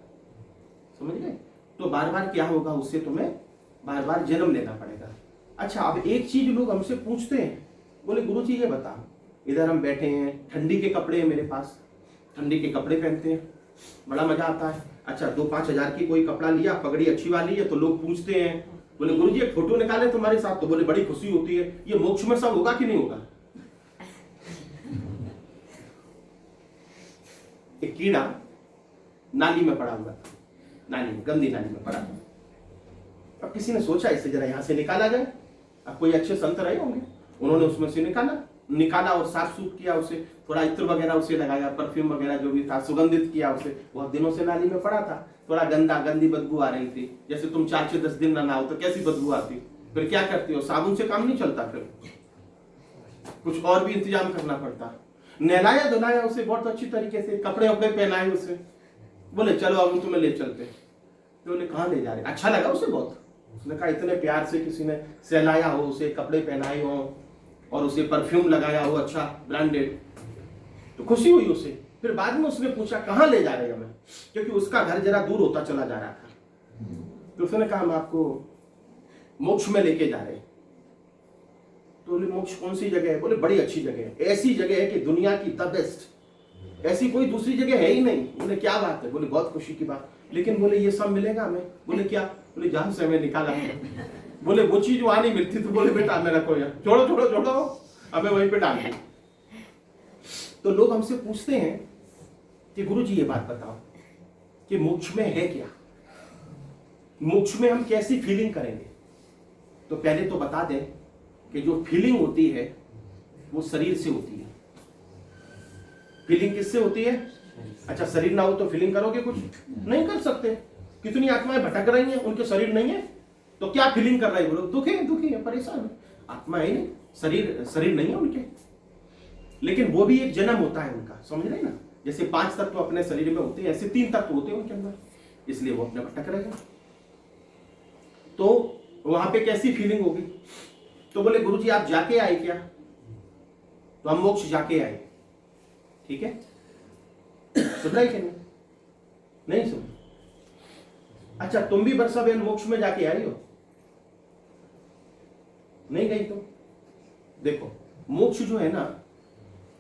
समझ गए। तो बार बार क्या होगा, उससे तुम्हें बार बार जन्म लेना पड़ेगा। अच्छा अब एक चीज लोग हमसे पूछते हैं, बोले गुरुजी ये बताओ, इधर हम बैठे हैं, ठंडी के कपड़े हैं मेरे पास, ठंडी के कपड़े पहनते हैं, बड़ा मजा आता है। अच्छा 2-5 हजार की कोई कपड़ा लिया, पगड़ी अच्छी वाली है, तो लोग पूछते हैं, बोले गुरुजी एक फोटो निकाले तुम्हारे साथ, तो बोले बड़ी खुशी होती है, ये मोक्ष में सब होगा कि नहीं होगा। एक कीड़ा नाली में पड़ा हुआ था, नाली में, गंदी नाली में पड़ा था। अब किसी ने सोचा इसे जरा यहां से निकाला जाए। अब कोई अच्छे संत रहे होंगे, उन्होंने उसमें से निकाला और साफ सूफ किया उसे, थोड़ा इत्र वगैरह उसे लगाया, परफ्यूम वगैरह जो भी था सुगंधित किया उसे। बहुत दिनों से नाली में पड़ा था, थोड़ा गंदी बदबू आ रही थी, जैसे तुम 4 से 10 दिन ना नहाओ तो कैसी बदबू आती। फिर क्या करती हो, साबुन से काम नहीं चलता, फिर कुछ और भी इंतजाम करना पड़ता। नहलाया धुलाया उसे बहुत अच्छी तरीके से, कपड़े वपड़े पहनाए उसे, बोले चलो अब तुम्हें ले चलते। तो बोले कहाँ ले जा रहे, अच्छा लगा उसे बहुत। उसने कहा इतने प्यार से किसी ने सहलाया हो, उसे कपड़े पहनाए हो और उसे परफ्यूम लगाया हो अच्छा ब्रांडेड, तो खुशी हुई उसे। फिर बाद में उसने पूछा कहाँ ले जा रहे हैं हमें, क्योंकि उसका घर जरा दूर होता चला जा रहा था। तो उसने कहा हम आपको मोक्ष में लेके जा रहे हैं। तो बोले मोक्ष कौन सी जगह है, बोले बड़ी अच्छी जगह है, ऐसी जगह है कि दुनिया की द बेस्ट, ऐसी कोई दूसरी जगह है ही नहीं। बोले क्या बात है, बोले बहुत खुशी की बात, लेकिन बोले ये सब मिलेगा हमें। बोले क्या, बोले जान से हमें निकाला है। बोले वो चीज वहां नहीं मिलती, तो बोले बेटा हमें रखो यार, छोड़ो छोड़ो छोड़ो हमें वहीं पे डाल दो। तो लोग हमसे पूछते हैं कि गुरुजी ये बात बताओ कि मोक्ष में है क्या, मोक्ष में हम कैसी फीलिंग करेंगे। तो पहले तो बता दें कि जो फीलिंग होती है वो शरीर से होती है। फीलिंग किससे होती है, अच्छा शरीर ना हो तो फीलिंग करोगे, कुछ नहीं कर सकते। कितनी आत्माएं भटक रही हैं, उनके शरीर नहीं है, तो क्या फीलिंग कर रहे हैं वो लोग, दुखी है, परेशान है, आत्मा है नहीं, शरीर नहीं है उनके। लेकिन वो भी एक जन्म होता है उनका, समझ रहे ना, जैसे 5 तत्व अपने शरीर में होते हैं, ऐसे 3 तत्व होते हैं उनके अंदर, इसलिए वो अपने भटक रहेगा। तो वहां पे कैसी फीलिंग होगी? तो बोले गुरुजी आप जाके आए क्या? तो हम मोक्ष जाके आए। ठीक है, सुन रहे कि नहीं सुन? अच्छा, तुम भी वर्षा बहन मोक्ष में जाके आई हो? नहीं गई? तो देखो, मोक्ष जो है ना,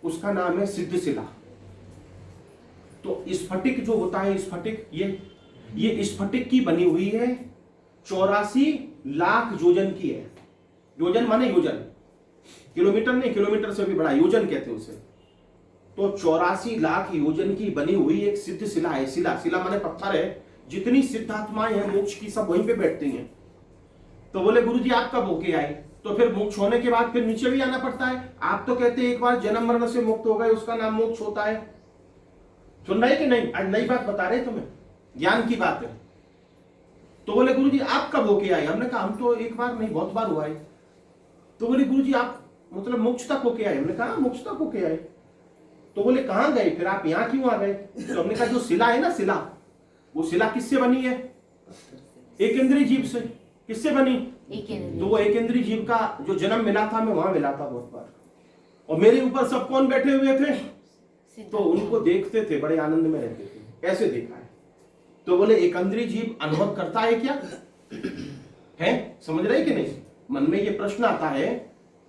उसका नाम है सिद्धशिला। तो स्फटिक जो होता है, स्फटिक, ये स्फटिक की बनी हुई है, 84 लाख योजन की है। योजन माने योजन, किलोमीटर नहीं, किलोमीटर से भी बड़ा योजन कहते हैं उसे। तो 84 लाख योजन की बनी हुई एक सिद्ध शिला है। शिला माने पत्थर है। जितनी सिद्धात्माएं हैं मोक्ष की, सब वहीं पे बैठती हैं। तो बोले गुरुजी आप कब होके आए? तो फिर मोक्ष होने के बाद फिर नीचे भी आना पड़ता है। आप तो कहते हैं एक बार जन्म मरण से मुक्त हो गए, उसका नाम मोक्ष होता है। सुन रहे कि नहीं? आज नई बात बता रहे तुम्हें, ज्ञान की बात है। तो बोले गुरुजी आप कब होके आए? हमने कहा हम तो एक बार नहीं, बहुत बार हुआ है। तो बोले गुरुजी आप मतलब मोक्ष तक होके आए? हमने कहा मोक्ष तक होके आए। तो बोले कहां गए फिर आप, यहां क्यों आ गए? तो हमने कहा जो शिला है ना, शिला, वो शिला किससे बनी है? एक इंद्रिय जीव से। किससे बनी? तो वो एक इंद्रिय जीव का जो जन्म मिला था, मैं वहां मिला था बहुत बार। और मेरे ऊपर सब कौन बैठे हुए थे? तो उनको देखते थे, बड़े आनंद में रहते थे। ऐसे देखा है। तो बोले एक इंद्रिय जीव अनुभव करता है क्या? है, समझ रहे कि नहीं? मन में ये प्रश्न आता है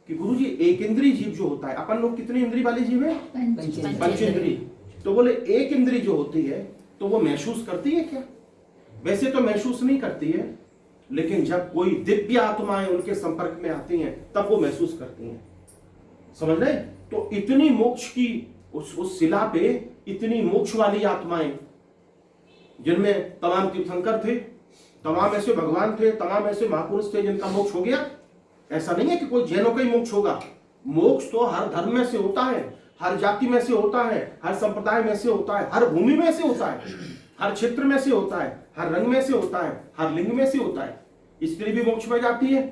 कि गुरुजी एक इंद्रिय जीव जो होता है, अपन लोग कितनी इंद्रिय वाले जीव है? पंच इंद्रिय। तो बोले एक इंद्रिय जो होती है, तो वो महसूस करती है क्या? वैसे तो महसूस नहीं करती है, लेकिन जब कोई दिव्य आत्माएं उनके संपर्क में आती हैं, तब वो महसूस करती हैं। समझ रहे? तो इतनी मोक्ष की उस शिला पे इतनी मोक्ष वाली आत्माएं, जिनमें तमाम तीर्थंकर थे, तमाम ऐसे भगवान थे, तमाम ऐसे महापुरुष थे जिनका मोक्ष हो गया। ऐसा नहीं है कि कोई जैनों का ही मोक्ष होगा। मोक्ष तो हर धर्म में से होता है, हर जाति में से होता है, हर संप्रदाय में से होता है, हर भूमि में से होता है, हर क्षेत्र में से होता है, हर रंग में से होता है, हर लिंग में से होता है। स्त्री भी मोक्ष में जाती है,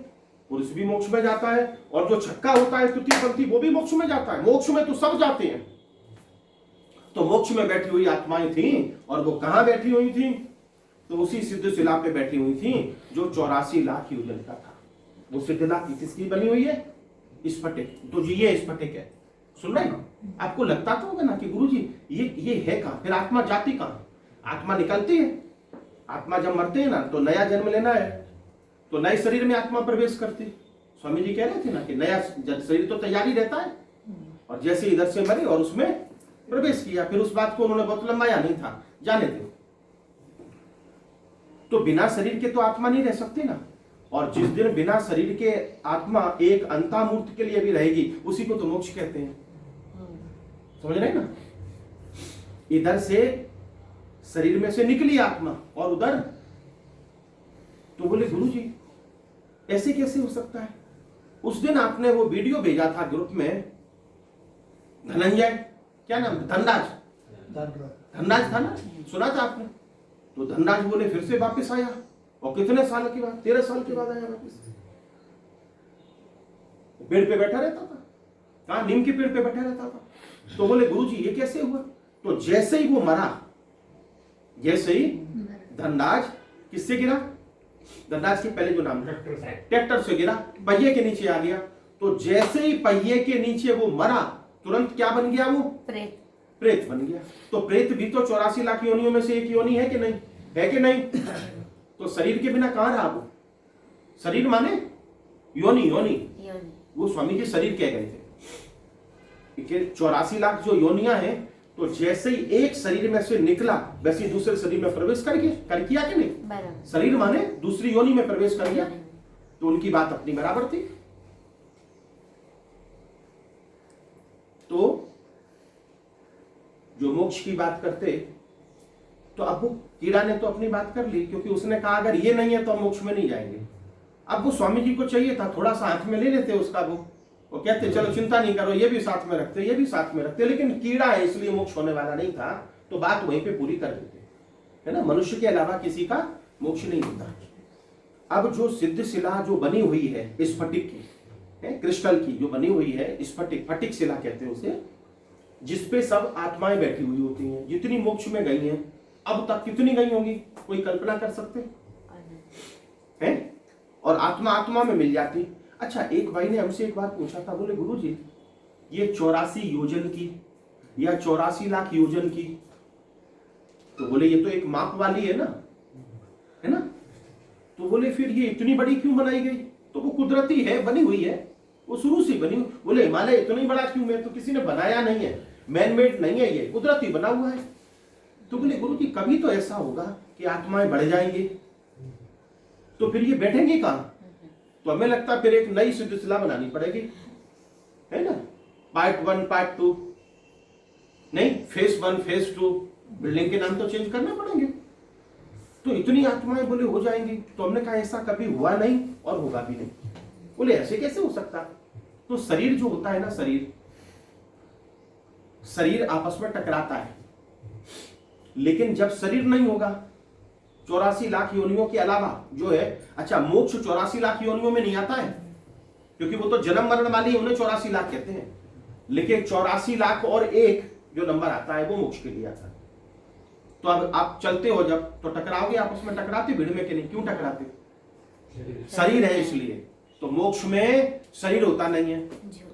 पुरुष भी मोक्ष में जाता है, और जो छक्का होता है तृतीय पंथी, वो भी मोक्ष में जाता है। मोक्ष में तो सब जाते हैं। तो मोक्ष में बैठी हुई आत्माएं थी, और वो कहां बैठी हुई थी? तो उसी सिद्ध शिला पे बैठी हुई थी जो 84 लाख योजन का था। वो सिद्धिला किसकी बनी हुई है? स्फटिक। तो जी ये स्फटिक है। सुन रहे? आपको लगता तो होगा ना कि गुरुजी ये है कहां? फिर आत्मा जाती कहां? आत्मा निकलती है। आत्मा जब मरते हैं ना, तो नया जन्म लेना है, तो नए शरीर में आत्मा प्रवेश करती। स्वामी जी कह रहे थे ना कि नया शरीर तो तैयार ही रहता है, और जैसे इधर से मरे और उसमें प्रवेश किया। फिर उस बात को उन्होंने बहुत लंबाया नहीं था, जाने दो। तो बिना शरीर के तो आत्मा नहीं रह सकती ना। और जिस दिन बिना शरीर के आत्मा एक अंतामूर्त के लिए भी रहेगी, उसी को तो मोक्ष कहते हैं। समझ रहे ना? इधर से शरीर में से निकली आत्मा और उधर। तो बोले गुरुजी ऐसे कैसे हो सकता है? उस दिन आपने वो वीडियो भेजा था ग्रुप में, धनंजय, क्या नाम? धनराज था ना, सुना था आपने? तो धनराज बोले फिर से वापस आया, और कितने साल के बाद? 13 साल के बाद आया वापस। पेड़ पे बैठा रहता था, कहां? नीम के पेड़ पे बैठा रहता था। तो बोले गुरुजी ये कैसे हुआ? तो जैसे ही वो मरा, जैसे ही धनराज किससे गिरा? धनराज के पहले जो नाम ट्रैक्टर से गिरा, पहिए के नीचे आ गया। तो जैसे ही पहिए के नीचे वो मरा, तुरंत क्या बन गया? वो प्रेत बन गया। तो प्रेत भी तो 84 लाख योनियों में से एक योनि है कि नहीं? है कि नहीं? तो शरीर के बिना कहां रहा वो? शरीर माने योनि। वो स्वामी जी शरीर कह गए थे। 84 लाख जो योनियां हैं, तो जैसे ही एक शरीर में से निकला, वैसे दूसरे शरीर में प्रवेश कर किया कि नहीं? शरीर माने दूसरी योनि में प्रवेश कर गया। तो उनकी बात अपनी बराबर थी। तो जो मोक्ष की बात करते, तो अब वो कीड़ा ने तो अपनी बात कर ली, क्योंकि उसने कहा अगर ये नहीं है तो हम मोक्ष में नहीं जाएंगे। अब वो स्वामी जी को चाहिए था, थोड़ा सा हाथ में ले लेते उसका, वो कहते चलो चिंता नहीं करो, ये भी साथ में रखते, ये भी साथ में रखते, लेकिन कीड़ा है इसलिए मोक्ष होने वाला नहीं था, तो बात वहीं पे पूरी कर देते, है ना? मनुष्य के अलावा किसी का मोक्ष नहीं होता। अब जो सिद्ध शिला जो बनी हुई है स्फटिक की, क्रिस्टल की जो बनी हुई है, स्फटिक, फटिक शिला कहते हैं उसे, जिसपे सब आत्माएं बैठी हुई होती हैं। जितनी मोक्ष में गई हैं अब तक कितनी गई होंगी, कोई कल्पना कर सकते हैं? और आत्मा आत्मा में मिल जाती। अच्छा, एक भाई ने हमसे एक बार पूछा था, बोले गुरुजी ये 84 योजन की या 84 लाख योजन की, तो बोले ये तो एक माप वाली है ना, तो बोले फिर ये इतनी बड़ी क्यों बनाई गई? तो वो कुदरती है, बनी हुई है, वो शुरू से बनी। बोले हिमालय इतना ही बड़ा क्यों है? तो किसी ने बनाया नहीं है, मैन मेड नहीं है, ये कुदरती बना हुआ है। तो बोले गुरुजी कभी तो ऐसा होगा कि आत्माएं बढ़ जाएंगी, तो फिर ये बैठेंगे कहां? तो हमें लगता है फिर एक नई सिलसिला बनानी पड़ेगी, है ना, पार्ट 1 पार्ट 2 नहीं, फेज 1 फेज 2, बिल्डिंग के नाम तो चेंज करने पड़ेंगे। तो इतनी आत्माएं बोले हो जाएंगी। तो हमने कहा ऐसा कभी हुआ नहीं और होगा भी नहीं। बोले ऐसे कैसे हो सकता? तो शरीर जो होता है ना, शरीर आपस में टकराता है, लेकिन जब शरीर नहीं होगा 84 लाख योनियों के अलावा जो है, अच्छा मोक्ष 84 लाख योनियों में नहीं आता है, क्योंकि वो तो जन्म मरण वाली है, उन्हें 84 लाख कहते हैं, लेकिन 84 लाख और 1 जो नंबर आता है वो मोक्ष के लिए आता है। तो अब आप चलते हो जब, तो टकराओगे, आपस में टकराते भीड़ में कि नहीं? क्यों टकराते? शरीर है इसलिए। तो मोक्ष में शरीर होता नहीं है।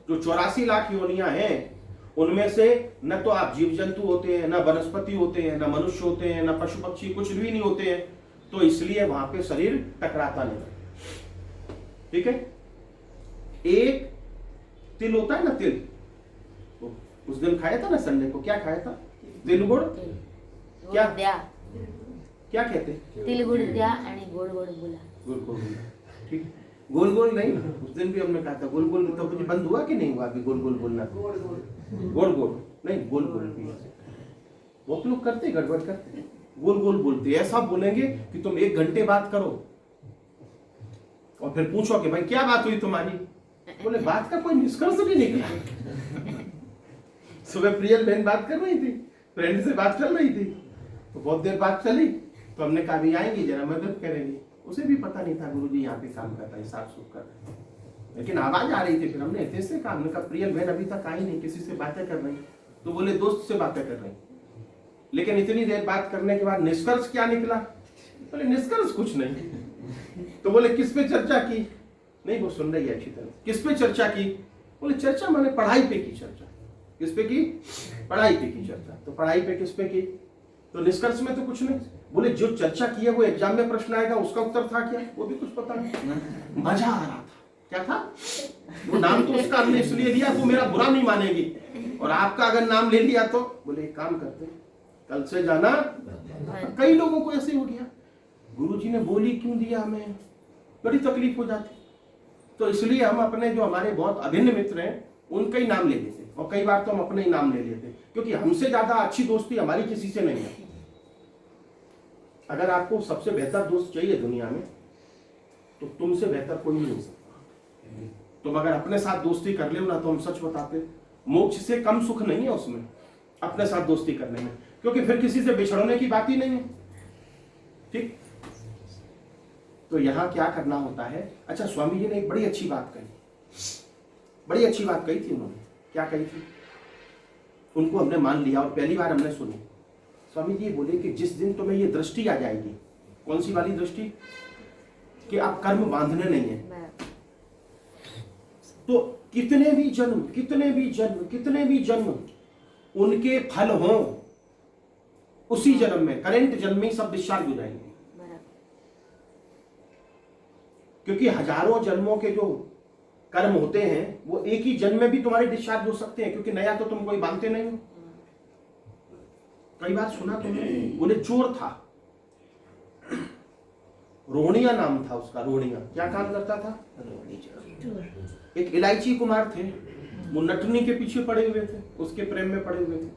जो 84 लाख योनियां हैं उनमें से न तो आप जीव जंतु होते हैं, न वनस्पति होते हैं, न मनुष्य होते हैं, न पशु पक्षी, कुछ भी नहीं होते हैं। तो इसलिए वहां पे शरीर टकराता नहीं। ठीक है, एक तिल होता है ना, तिल, तो उस दिन खाया था ना संडे को, क्या खाया था? तिल गुड़, क्या क्या कहते? तिल गुड़ द्या आणि गोड गोड बोला। गोल गोल, ठीक, गोल गोल नहीं, उस दिन भी हमने कहा था गोल गोल, तो कुछ बंद हुआ कि नहीं हुआ अभी गोल गोल बोलना? गोल गोल नहीं, गोल गोल भी बहुत लोग करते, गड़बड़ करते, गोल गोल बोलते। ऐसा बोलेंगे कि तुम 1 घंटे बात करो और फिर पूछो कि भाई क्या बात हुई तुम्हारी? बोले बात का कोई निष्कर्ष नहीं निकला। सुबह प्रियल बहन बात कर रही थी, फ्रेंड से बात कर रही थी, तो बहुत देर बात चली, तो हमने कहा भी आएंगी जरा मदद करेंगी। उसे भी पता नहीं था गुरुजी यहाँ पे काम करता है, साफ सुफ कर रहे हैं, लेकिन आवाज आ रही थी। फिर हमने ऐसे से कहा, हमने कहा प्रियल बहन अभी तक आई नहीं, किसी से बातें कर रही? तो बोले दोस्त से बातें कर रही। लेकिन इतनी देर बात करने के बाद निष्कर्ष क्या निकला? बोले निष्कर्ष कुछ नहीं। तो बोले किस पे चर्चा की? नहीं, वो सुन रही है अच्छी तरह। किस पे चर्चा की? बोले चर्चा मैंने पढ़ाई पे की चर्चा। किस पे की? पढ़ाई पे की चर्चा। तो पढ़ाई पे किस पे की? तो निष्कर्ष में तो कुछ नहीं। बोले जो चर्चा की है वो एग्जाम में प्रश्न आएगा, उसका उत्तर था क्या? वो भी कुछ पता नहीं। मजा आ रहा था। क्या था वो? नाम तो उसका हमने इसलिए लिया तो मेरा बुरा नहीं मानेगी, और आपका अगर नाम ले लिया तो बोले एक काम करते, कल से जाना। कई लोगों को ऐसे हो गया, गुरुजी ने बोली क्यों दिया, हमें बड़ी तकलीफ हो जाती। तो इसलिए हम अपने जो हमारे बहुत अभिन्न मित्र हैं उनका ही नाम ले लेते, और कई बार तो हम अपने ही नाम ले लेते, क्योंकि हमसे ज्यादा अच्छी दोस्ती हमारी किसी से नहीं है। अगर आपको सबसे बेहतर दोस्त चाहिए दुनिया में, तो तुमसे बेहतर कोई नहीं हो सकता। तुम अगर अपने साथ दोस्ती कर ले ना, तो हम सच बताते, मोक्ष से कम सुख नहीं है उसमें, अपने साथ दोस्ती करने में, क्योंकि फिर किसी से बिछड़ने की बात ही नहीं है। ठीक, तो यहां क्या करना होता है? अच्छा, स्वामी जी ने एक बड़ी अच्छी बात कही, बड़ी अच्छी बात कही थी उन्होंने। क्या कही थी? उनको हमने मान लिया और पहली बार हमने सुनी। स्वामी जी बोले कि जिस दिन तुम्हें ये दृष्टि आ जाएगी, कौन सी वाली दृष्टि? कि आप कर्म बांधने नहीं है, तो कितने भी जन्म, कितने भी जन्म, कितने भी जन्म उनके फल हों, उसी जन्म में, करेंट जन्म में सब डिस्चार्ज हो जाएंगे। क्योंकि हजारों जन्मों के जो कर्म होते हैं वो एक ही जन्म में भी तुम्हारे डिस्चार्ज हो सकते हैं, क्योंकि नया तो तुम कोई बांधते नहीं हो। कई बार सुना तुमने, बोले चोर था, रोहणिया नाम था उसका। रोहणिया क्या काम करता था? एक इलायची कुमार थे, वो नटनी के पीछे पड़े हुए थे, उसके प्रेम में पड़े हुए थे,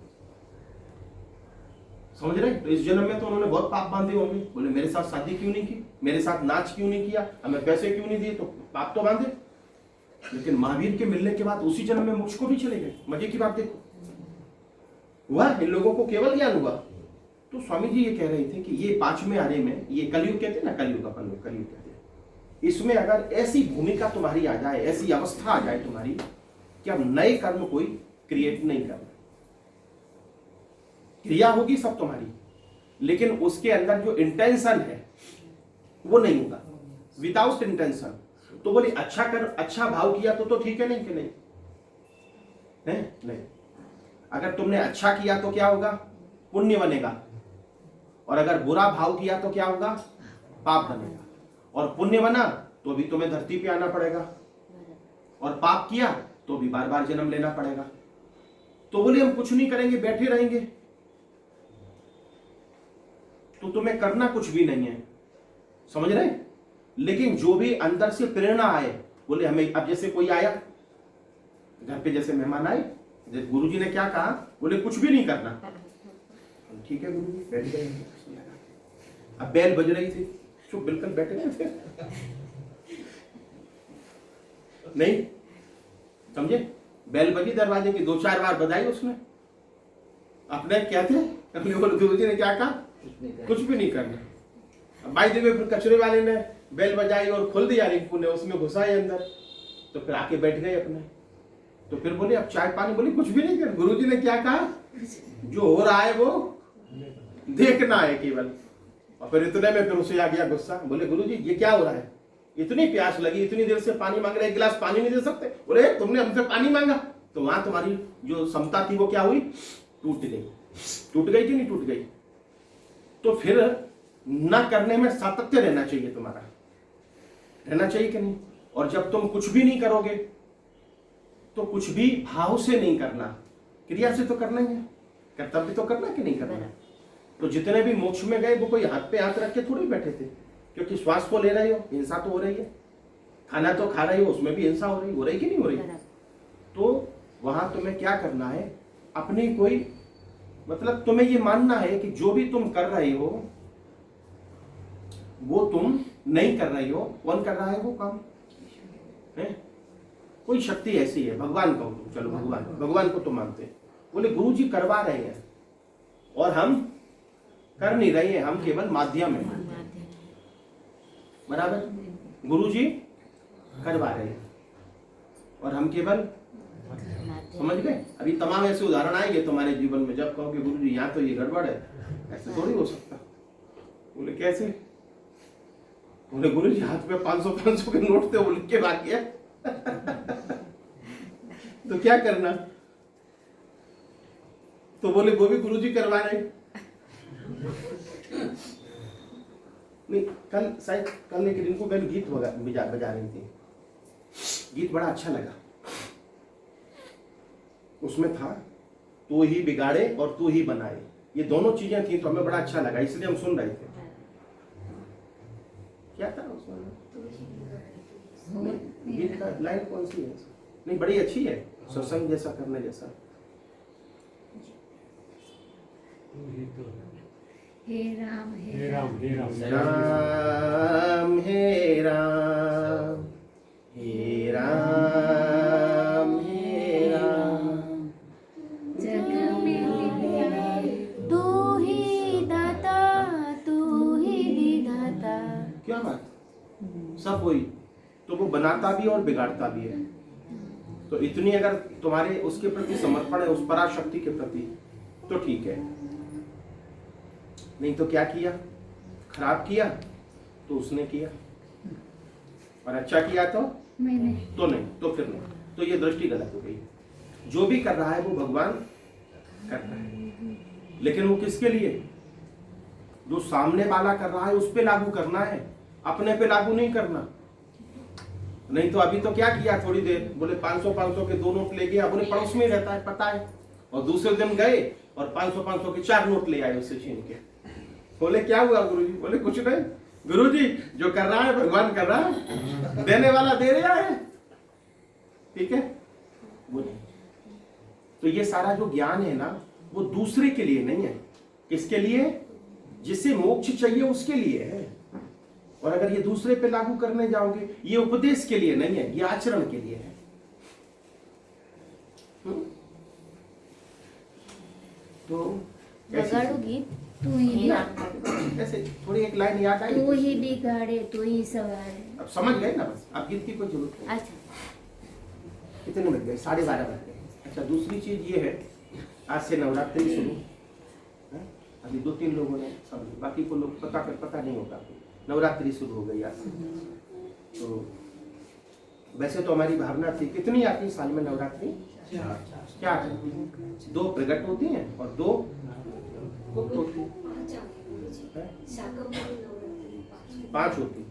समझ रहे? तो इस जन्म में तो उन्होंने बहुत पाप बांधे होंगे। बोले मेरे साथ शादी क्यों नहीं की, मेरे साथ नाच क्यों नहीं किया, हमें पैसे क्यों नहीं दिए, तो पाप तो बांधे। लेकिन महावीर के मिलने के बाद उसी जन्म में मोक्ष को भी चले गए। मजे की बात देखो, हुआ इन लोगों को केवल ज्ञान हुआ। तो स्वामी जी ये कह रहे थे कि ये 5वें आने में, ये कलयुग कहते हैं ना, कलयुग अपन लोग कलयुग कहते हैं, इसमें अगर ऐसी भूमिका तुम्हारी आ जाए, ऐसी अवस्था आ जाए तुम्हारी कि अब नए कर्म कोई क्रिएट नहीं करना, क्रिया होगी सब तुम्हारी, लेकिन उसके अंदर जो इंटेंशन है वो नहीं होगा, विदाउट इंटेंशन। तो बोले अच्छा कर, अच्छा भाव किया तो ठीक है, नहीं कि नहीं है? नहीं। अगर तुमने अच्छा किया तो क्या होगा? पुण्य बनेगा। और अगर बुरा भाव किया तो क्या होगा? पाप बनेगा। और पुण्य बना तो भी तुम्हें धरती पे आना पड़ेगा, और पाप किया तो भी बार बार जन्म लेना पड़ेगा। तो बोले हम कुछ नहीं करेंगे, बैठे रहेंगे, तो तुम्हें करना कुछ भी नहीं है, समझ रहे? लेकिन जो भी अंदर से प्रेरणा आए, बोले हमें, अब जैसे कोई आया घर पे, जैसे मेहमान आए, गुरुजी ने क्या कहा, बोले कुछ भी नहीं करना। ठीक है गुरुजी, बैठ गए। अब बेल बज रही थी, चुप बिल्कुल बैठे गए थे, नहीं समझे? बेल बजी दरवाजे की, 2-4 बार बजाई उसने, अपने क्या थे, अपने गुरुजी ने क्या कहा, कुछ भी नहीं करना। भाई देवे फिर कचरे वाले ने बेल बजाई और खोल दिया रिंकू ने, उसमें घुसाए अंदर, तो फिर आके बैठ गए अपने। तो फिर बोले अब चाय पानी, बोले कुछ भी नहीं कर। गुरुजी ने क्या कहा, जो हो रहा है वो देखना है केवल। और फिर इतने में फिर उसे आ गया गुस्सा, बोले गुरुजी ये क्या हो रहा है, इतनी प्यास लगी, इतनी देर से पानी मांग रहे, एक गिलास पानी नहीं दे सकते? बोले तुमने हमसे पानी मांगा। तो वहां तुम्हारी जो समता थी वो क्या हुई, टूट गई। टूट गई कि नहीं टूट गई? तो फिर न करने में सातत्य रहना चाहिए, तुम्हारा रहना चाहिए कि नहीं? और जब तुम कुछ भी नहीं करोगे तो कुछ भी भाव से नहीं करना, क्रिया से तो करना ही है, कर्तव्य तो करना कि नहीं करना। तो जितने भी मोक्ष में गए वो कोई हाथ पे हाथ रख के थोड़ी बैठे थे, क्योंकि श्वास को ले रहे हो, हिंसा तो हो रही है, खाना तो खा रहे हो, उसमें भी हिंसा हो रही कि नहीं हो रही? तो वहां तुम्हें क्या करना है, अपनी कोई मतलब तुम्हें ये मानना है कि जो भी तुम कर रहे हो वो तुम नहीं कर रहे हो, कौन कर रहा है वो काम है? कोई शक्ति ऐसी है, भगवान कहो तुम, चलो भगवान को तुम मानते हैं। बोले गुरुजी करवा रहे हैं और हम कर नहीं रहे हैं, हम केवल माध्यम है, बराबर? गुरुजी करवा रहे हैं और हम केवल, समझ गए? अभी तमाम ऐसे उदाहरण आएंगे तुम्हारे जीवन में, जब कहोगे गुरुजी यहाँ तो ये गड़बड़ है, ऐसे थोड़ी हो सकता। बोले कैसे? बोले गुरुजी हाथ में 500 के नोट थे, वो लिख के भाग गया। तो क्या करना? तो बोले वो भी गुरुजी करवा रहे। नहीं, कल शायद कल एक दिन को मैंने गीत बजा रही थी, गीत बड़ा अच्छा लगा। उसमें था तू ही बिगाड़े और तू ही बनाए, ये दोनों चीजें थी, तो हमें बड़ा अच्छा लगा, इसलिए हम सुन रहे थे। क्या था उसमें? गीत का लाइन कौन सी है? नहीं, बड़ी अच्छी है, सत्संग जैसा करने जैसा। हे राम हे राम हे राम राम हे राम हे राम हे राम, जग में तू ही दाता तू ही विधाता। क्या बात, सब वही। तो वो बनाता भी और बिगाड़ता भी है। तो इतनी अगर तुम्हारे उसके प्रति समर्पण है, उस पराशक्ति के प्रति, तो ठीक है। नहीं तो क्या किया, खराब किया तो उसने किया, और अच्छा किया तो मैंने, तो नहीं, तो फिर नहीं। तो ये दृष्टि गलत हो गई। जो भी कर रहा है वो भगवान कर रहा है, लेकिन वो किसके लिए? जो सामने वाला कर रहा है उस पे लागू करना है, अपने पे लागू नहीं करना। नहीं तो अभी तो क्या किया, थोड़ी देर बोले 500 के 2 नोट ले गया, बोले पड़ोस में रहता है, पता है, और दूसरे दिन गए और 500 के 4 नोट ले आए उससे छीन के। बोले क्या हुआ गुरुजी? बोले कुछ नहीं गुरुजी, जो कर रहा है भगवान कर रहा है, देने वाला दे रहा है, ठीक है। तो ये सारा जो ज्ञान है ना, वो दूसरे के लिए नहीं है। किसके लिए? जिसे मोक्ष चाहिए उसके लिए है। और अगर ये दूसरे पे लागू करने जाओगे, ये उपदेश के लिए नहीं है, ये आचरण के लिए है। तो बगाड़ोगी तू ही ऐसे थोड़ी एक लाइन याद आई, तू ही बिगाड़े तू ही सवारे। अब समझ गए ना, बस अब गीत की कोई जरूरत नहीं। अच्छा, कितने बज गए? 12:30 बज गए। अच्छा, दूसरी चीज ये है, आज से नवरात्रि शुरू, हैं? अभी 2-3 लोगों ने सब, बाकी को लोग पता नहीं होगा। नवरात्रि शुरू हो गई आज से। तो वैसे तो हमारी भावना थी, कितनी आती साल में नवरात्रि? क्या आती? 2 प्रकट होती हैं और 2 गुप्त होती हैं। 5 होती।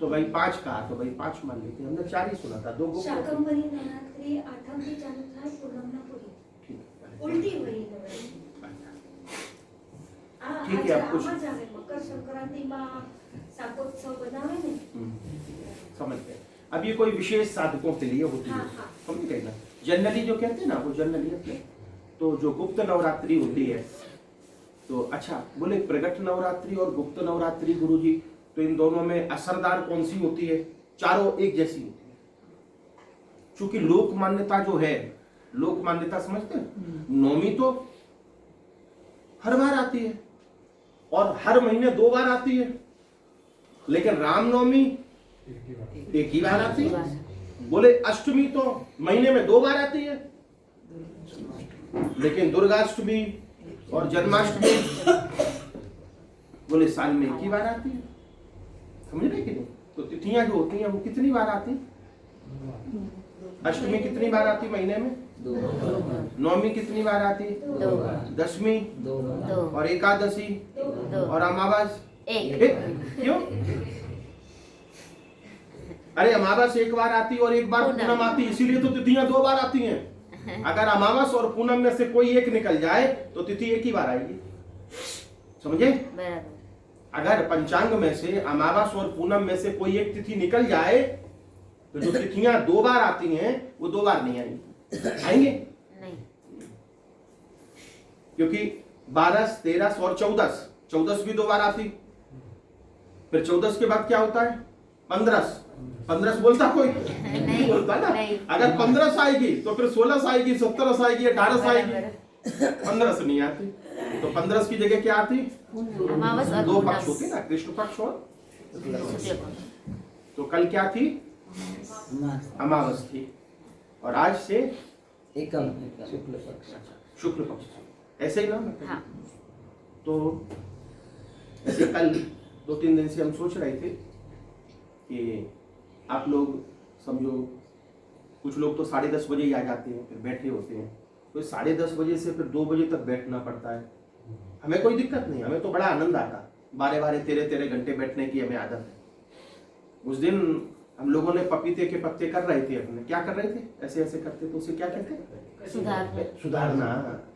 तो भाई 5 कहा तो भाई 5 मान लेते हैं, हमने 4 ही सुना था। 2 गुप्त शाकंभरी नवरात्री आठमથી ચાલુ થાય પૂનમના પૂરી ઉલટી વળી નવરાત્રી ठीक है, आप कुछ આમાં જ આવે મકર સંક્રાંતિમાં શાકોત્સવ બનાવે ને समझ गए। अब ये कोई विशेष साधकों के लिए होती है, हाँ। समझ गए ना। जनरली जो कहते हैं ना, वो जनरली अपने तो जो गुप्त नवरात्रि होती है, तो अच्छा बोले प्रगट नवरात्रि और गुप्त नवरात्रि गुरुजी, तो इन दोनों में असरदार कौन सी होती है? चारों एक जैसी होती है। चूंकि लोक मान्यता जो है, लोक मान्यता समझते हैं, नौमी तो हर बार आती है और हर महीने 2 बार आती है, लेकिन रामनवमी एक ही बार आती है। बोले अष्टमी तो महीने में 2 बार आती है, लेकिन दुर्गाष्टमी और जन्माष्टमी बोले साल में एक ही बार आती है। समझ रहे कि नहीं? तो तिथियां जो होती हैं वो कितनी बार आती? अष्टमी कितनी बार आती महीने में? 2 नवमी कितनी बार आती? 2 दशमी 2 और एकादशी 2 और अमावस 1 क्यों? अरे अमावस एक बार आती और एक बार पूनम आती, इसीलिए तो तिथियां 2 बार आती हैं। अगर अमावस और पूनम में से कोई एक निकल जाए तो तिथि एक ही बार आएगी। समझे? बराबर। अगर पंचांग में से अमावस और पूनम में से कोई एक तिथि निकल जाए तो जो तिथियां 2 बार आती हैं वो 2 बार नहीं आएंगी। आएंगे? नहीं। क्योंकि 12, 13 और 14 भी 2 बार आती। फिर 14 के बाद क्या होता है? 15 बोलता कोई? नहीं बोलता ना। नहीं। अगर 15 आएगी तो फिर 16 आएगी, 17 आएगी, 18 आएगी, 15 नहीं आती। तो 15 की जगह क्या आती? अमावस और 2 पक्ष होते ना, कृष्ण पक्ष और शुक्ल पक्ष। तो कल क्या थी? अमावस थी और आज से एकम शुक्ल पक्ष। शुक्ल पक्ष। ऐसे ही ना? हाँ। तो ऐसे कल 2-3 दिन से हम सोच रहे थे कि आप लोग समझो, कुछ लोग तो 10:30 बजे ही आ जाते हैं, फिर बैठे होते हैं, तो 10:30 बजे से फिर 2 बजे तक बैठना पड़ता है। हमें कोई दिक्कत नहीं, हमें तो बड़ा आनंद आता, 12-12, 13-13 घंटे बैठने की हमें आदत है। उस दिन हम लोगों ने पपीते के पत्ते कर रहे थे अपने, क्या कर रहे थे? ऐसे ऐसे करते तो उसे क्या कहते? सुधारना।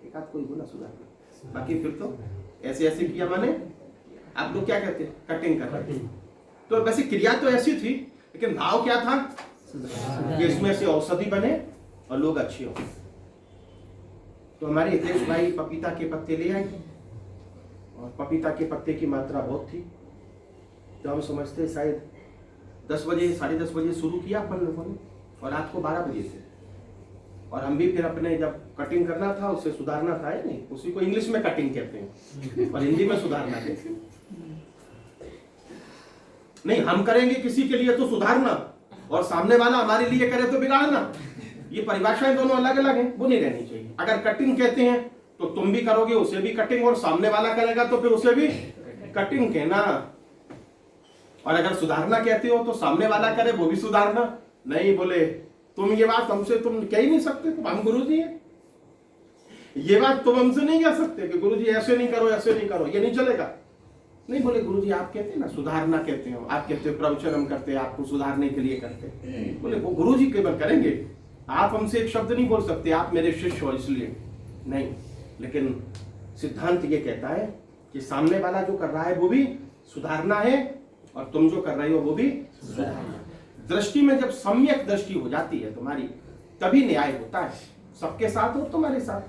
एक आध कोई बोला सुधारना, बाकी फिर तो ऐसे ऐसे किया माने आप लोग क्या कहते? कटिंग कर रहे थे। तो वैसे क्रिया तो ऐसी थी, लेकिन भाव क्या था कि इसमें से औषधि बने और लोग अच्छे हो। तो हमारे हितेश भाई पपीता के पत्ते ले आए और पपीता के पत्ते की मात्रा बहुत थी, तो हम समझते शायद 10 बजे 10:30 बजे शुरू किया अपन लोगों ने और रात को 12 बजे से। और हम भी फिर अपने जब कटिंग करना था उसे सुधारना था, है नहीं, उसी को इंग्लिश में कटिंग कहते हैं और हिंदी में सुधारना कहते हैं। नहीं, हम करेंगे किसी के लिए तो सुधारना और सामने वाला हमारे लिए करे तो बिगाड़ना, ये परिभाषाएं दोनों अलग अलग हैं, वो नहीं रहनी चाहिए। अगर कटिंग कहते हैं तो तुम भी करोगे उसे भी कटिंग, और सामने वाला करेगा तो फिर उसे भी कटिंग कहना। और अगर सुधारना कहते हो तो सामने वाला करे वो भी सुधारना। नहीं बोले तुम ये बात हमसे तुम कह ही नहीं सकते, तुम हम गुरुजी हैं, ये बात तुम हमसे नहीं कह सकते कि गुरुजी ऐसे नहीं करो, ऐसे नहीं करो, ये नहीं चलेगा। नहीं बोले गुरुजी आप कहते हैं ना सुधारना कहते हो, आप कहते हो प्रवचन हम करते हैं आपको सुधारने के लिए करते हैं। बोले वो गुरुजी केवल करेंगे, आप हमसे एक शब्द नहीं बोल सकते, आप मेरे शिष्य हो इसलिए नहीं। लेकिन सिद्धांत ये कहता है कि सामने वाला जो कर रहा है वो भी सुधारना है और तुम जो कर रहे हो वो भी सुधारना। दृष्टि में जब सम्यक दृष्टि हो जाती है तुम्हारी, तभी न्याय होता है, सबके साथ हो तुम्हारे साथ।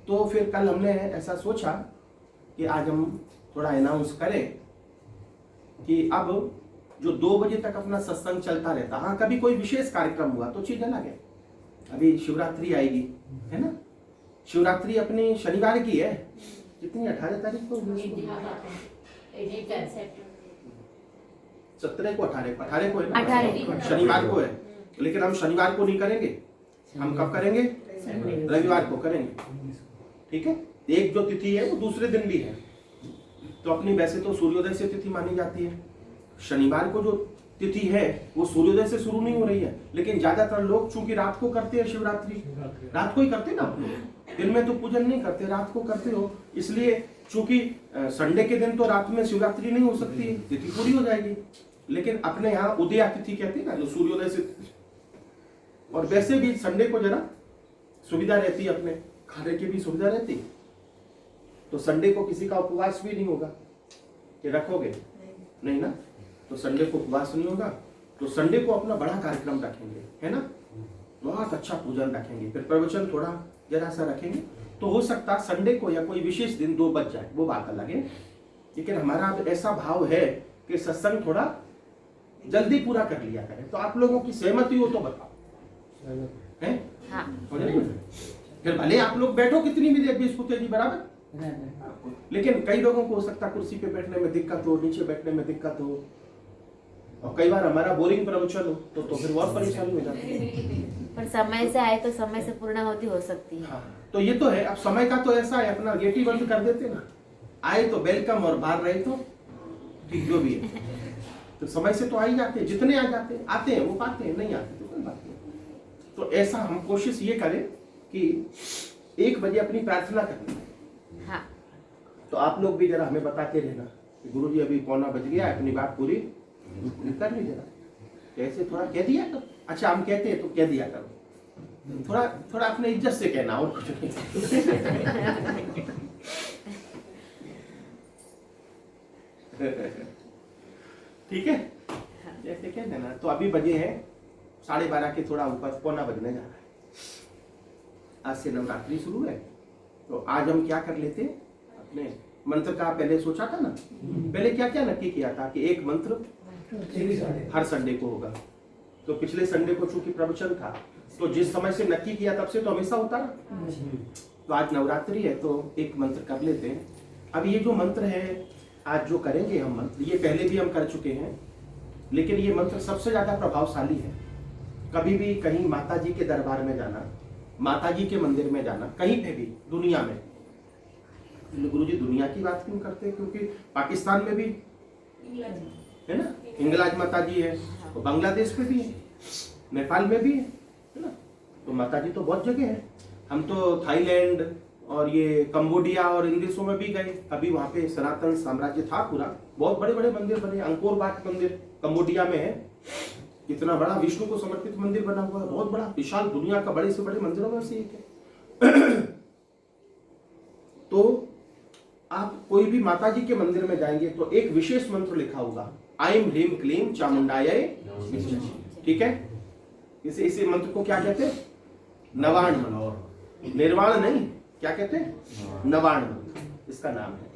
तो फिर कल हमने ऐसा सोचा कि आज हम थोड़ा अनाउंस करें कि अब जो 2 बजे तक अपना सत्संग चलता रहता, हाँ कभी कोई विशेष कार्यक्रम हुआ तो चीज अलग है। अभी शिवरात्रि आएगी, है ना? शिवरात्रि अपनी शनिवार की है, कितनी 18 तारीख को? 17 को 18 को है ना? 18 शनिवार को है, लेकिन हम शनिवार को नहीं करेंगे, हम कब करेंगे? रविवार को करेंगे। ठीक है, एक जो तिथि है वो दूसरे दिन भी है। तो अपनी वैसे तो सूर्योदय से तिथि मानी जाती है। शनिवार को जो तिथि है वो सूर्योदय से शुरू नहीं हो रही है, लेकिन ज्यादातर लोग चूंकि रात को करते हैं शिवरात्रि, रात को ही करते ना आप लोग, दिन में तो पूजन नहीं करते, रात को करते हो, इसलिए चूंकि संडे के दिन तो रात में शिवरात्रि नहीं हो सकती है, तिथि पूरी हो जाएगी। लेकिन अपने यहाँ उदया तिथि कहते हैं ना, जो सूर्योदय से, और वैसे भी संडे को जरा सुविधा रहती है, अपने खाने की भी सुविधा रहती है, तो संडे को किसी का उपवास भी नहीं होगा कि रखोगे नहीं ना, तो संडे को उपवास नहीं होगा, तो संडे को अपना बड़ा कार्यक्रम रखेंगे, है ना, बहुत अच्छा पूजन रखेंगे, फिर प्रवचन थोड़ा जरा सा रखेंगे। तो हो सकता है संडे को या कोई विशेष दिन 2 बज जाए, वो बात अलग है, लेकिन हमारा अब ऐसा भाव है कि सत्संग थोड़ा जल्दी पूरा कर लिया करें। तो आप लोगों की सहमति हो तो बताओ, है हाँ। हो जाएगा? फिर भले आप लोग बैठो कितनी भी देर, 20 जी बराबर, लेकिन कई लोगों को हो सकता है कुर्सी पे बैठने में दिक्कत हो, नीचे बैठने में दिक्कत हो, और कई बार हमारा बोरिंग प्रवचन हो तो फिर और परेशानी हो जाती है। पर समय से आए तो समय से पूर्ण होती हो सकती है। हाँ, तो ये तो है। अब समय का तो ऐसा है, अपना गेट ही बंद कर देते ना, आए तो वेलकम और बाहर रहे तो ठीक, जो भी है। तो समय से तो आ ही जाते हैं, जितने आ जाते हैं, आते हैं वो पाते हैं, नहीं आते तो कोई बात नहीं। तो ऐसा हम कोशिश ये करें कि 1 बजे अपनी प्रार्थना करनी है। हाँ। तो आप लोग भी जरा हमें बताते रहना कि गुरुजी अभी 9:15 बज गया, अपनी बात पूरी कर ली जरा, कैसे थोड़ा कह दिया तो अच्छा, हम कहते हैं तो कह दिया करो, थोड़ा थोड़ा अपने इज्जत से कहना, और कुछ नहीं। ठीक है, जैसे कह देना। तो अभी बजे हैं 12:30 के थोड़ा ऊपर, 9:15 बजने जा रहा है। आज से नवरात्रि शुरू है, तो आज हम क्या कर लेते हैं, अपने मंत्र का पहले सोचा था ना, पहले क्या क्या नक्की किया था कि एक मंत्र हर संडे को होगा। तो पिछले संडे को चूंकि प्रवचन था, तो जिस समय से नक्की किया तब से तो हमेशा होता ना। तो आज नवरात्रि है तो एक मंत्र कर लेते हैं। अब ये जो मंत्र है आज जो करेंगे हम मंत्र, ये पहले भी हम कर चुके हैं, लेकिन ये मंत्र सबसे ज्यादा प्रभावशाली है। कभी भी कहीं माता जी के दरबार में जाना, माता जी के मंदिर में जाना, कहीं पे भी दुनिया में, गुरुजी दुनिया की बात क्यों करते हैं, क्योंकि पाकिस्तान में भी है ना, हिंगलाज माता जी है, तो बांग्लादेश में भी है, नेपाल में भी है ना, तो माता जी तो बहुत जगह है। हम तो थाईलैंड और ये कंबोडिया और इन देशों में भी गए, अभी वहाँ पे सनातन साम्राज्य था पूरा, बहुत बड़े बड़े मंदिर बने। अंकोर वाट मंदिर कंबोडिया में है, कितना बड़ा विष्णु को समर्पित मंदिर बना हुआ है, बहुत बड़ा विशाल, दुनिया का बड़े से बड़े मंदिरों में से एक है। तो आप कोई भी माता जी के मंदिर में जाएंगे तो एक विशेष मंत्र लिखा होगा, आइम ह्रीम क्लीम चामुंडाय, ठीक है। इसे मंत्र को क्या कहते हैं, नवाण मंत्र, निर्वाण नहीं, क्या कहते हैं, नवाण मंत्र इसका नाम है।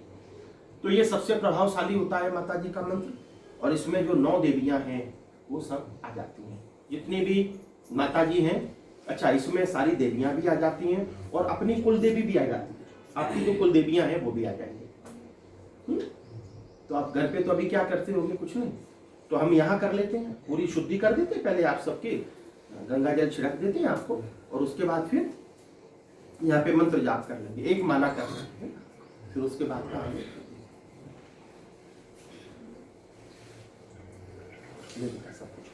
तो ये सबसे प्रभावशाली होता है माता जी का मंत्र, और इसमें जो 9 देवियां हैं वो सब आ जाती हैं, जितनी भी माता जी हैं। अच्छा, इसमें सारी देवियां भी आ जाती हैं और अपनी कुल देवी भी आ जाती है, आपकी जो कुल देवियां हैं वो भी आ जाएंगे। तो आप घर पे तो अभी क्या करते होंगे, कुछ नहीं, तो हम यहाँ कर लेते हैं, पूरी शुद्धि कर देते हैं। पहले आप सबके गंगा जल छिड़क देते हैं आपको, और उसके बाद फिर यहाँ पे मंत्र जाप कर लेंगे, एक माला कर लेंगे, फिर उसके बाद का सब कुछ।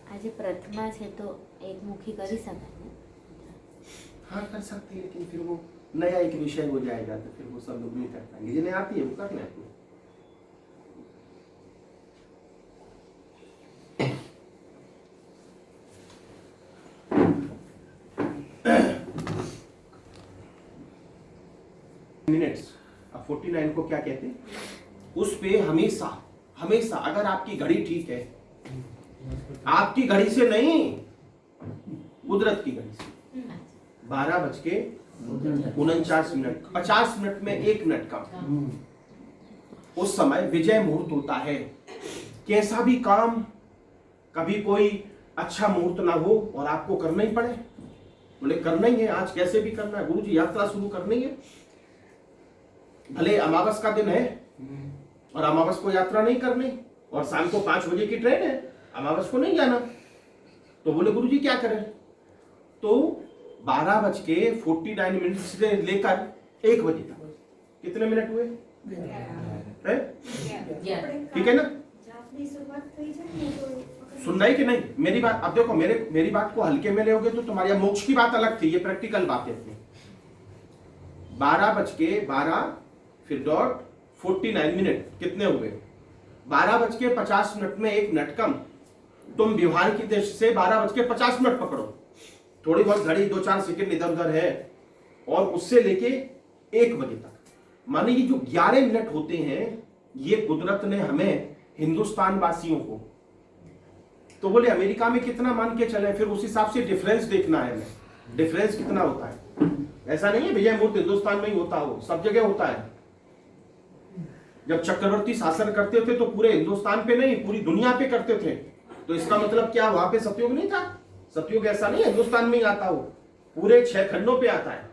आज प्रथमा है तो एक मुखी करी सकते हैं। हाँ कर सकते हैं, लेकिन फिर वो नया एक विषय हो जाएगा, तो फिर वो सब लोग नहीं कर पाएंगे। जिन्हें आती है वो कर लेते हैं। मिनट्स, अब 49 को क्या कहते हैं, उस पे हमेशा हमेशा, अगर आपकी घड़ी ठीक है, आपकी घड़ी से नहीं, कुदरत की घड़ी से 12:49, 50 मिनट में 1 मिनट का, उस समय विजय मुहूर्त होता है। कैसा भी काम, कभी कोई अच्छा मुहूर्त ना हो और आपको करना ही पड़े, बोले करना ही है, आज कैसे भी करना है, गुरुजी यात्रा शुरू करनी है, भले अमावस का दिन है और अमावस को यात्रा नहीं करनी, और शाम को 5 बजे की ट्रेन है, अमावस को नहीं जाना। तो बोले गुरुजी क्या करें? तो 12:49 से लेकर 1 बजे तक कितने मिनट हुए हैं? ठीक है ना? जापनी शुरुआत થઈ જાય ને તો सुन रही कि नहीं मेरी बात? अब देखो मेरी बात को हल्के में लोगे तो तुम्हारी मोक्ष की बात अलग थी, ये प्रैक्टिकल बात है अपनी। 12:12 फिर डॉट 49 मिनट कितने हुए? 12:50 में एक मिनट कम। तुम व्यवहार की दृष्टि से 12:50 पकड़ो, थोड़ी बहुत घड़ी 2-4 सेकंड इधर उधर है, और उससे लेके 1 बजे तक, माने ये जो 11 मिनट होते हैं, ये कुदरत ने हमें हिंदुस्तान वासियों को, तो बोले अमेरिका में कितना मान के चले, फिर उस हिसाब से डिफरेंस देखना है हमें, डिफरेंस कितना होता है। ऐसा नहीं है विजय मुहूर्त हिंदुस्तान में ही होता हो, सब जगह होता है। जब चक्रवर्ती शासन करते थे तो पूरे हिंदुस्तान पे नहीं पूरी दुनिया पे करते थे, तो इसका मतलब क्या वहां पे सतयुग नहीं था? सतयुग ऐसा नहीं हिंदुस्तान में ही आता हो, पूरे 6 खंडों पे आता है।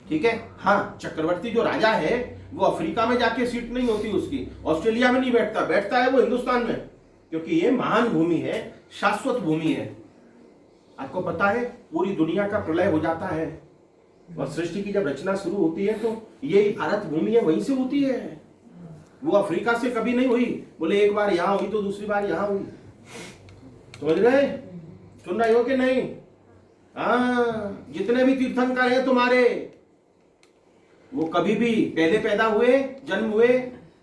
ठीक है, हाँ चक्रवर्ती जो राजा है वो अफ्रीका में जाके सीट नहीं होती उसकी, ऑस्ट्रेलिया में नहीं बैठता, बैठता है वो हिंदुस्तान में, क्योंकि ये महान भूमि है, शाश्वत भूमि है। आपको पता है पूरी दुनिया का प्रलय हो जाता है और सृष्टि की जब रचना शुरू होती है तो ये भारत भूमि है, वहीं से होती है, वो अफ्रीका से कभी नहीं हुई। बोले एक बार यहां हुई तो दूसरी बार यहां हुई, समझ रहे? सुन रहे हो कि नहीं? हाँ, जितने भी तीर्थंकर हैं तुम्हारे, वो कभी भी पहले पैदा हुए, जन्म हुए,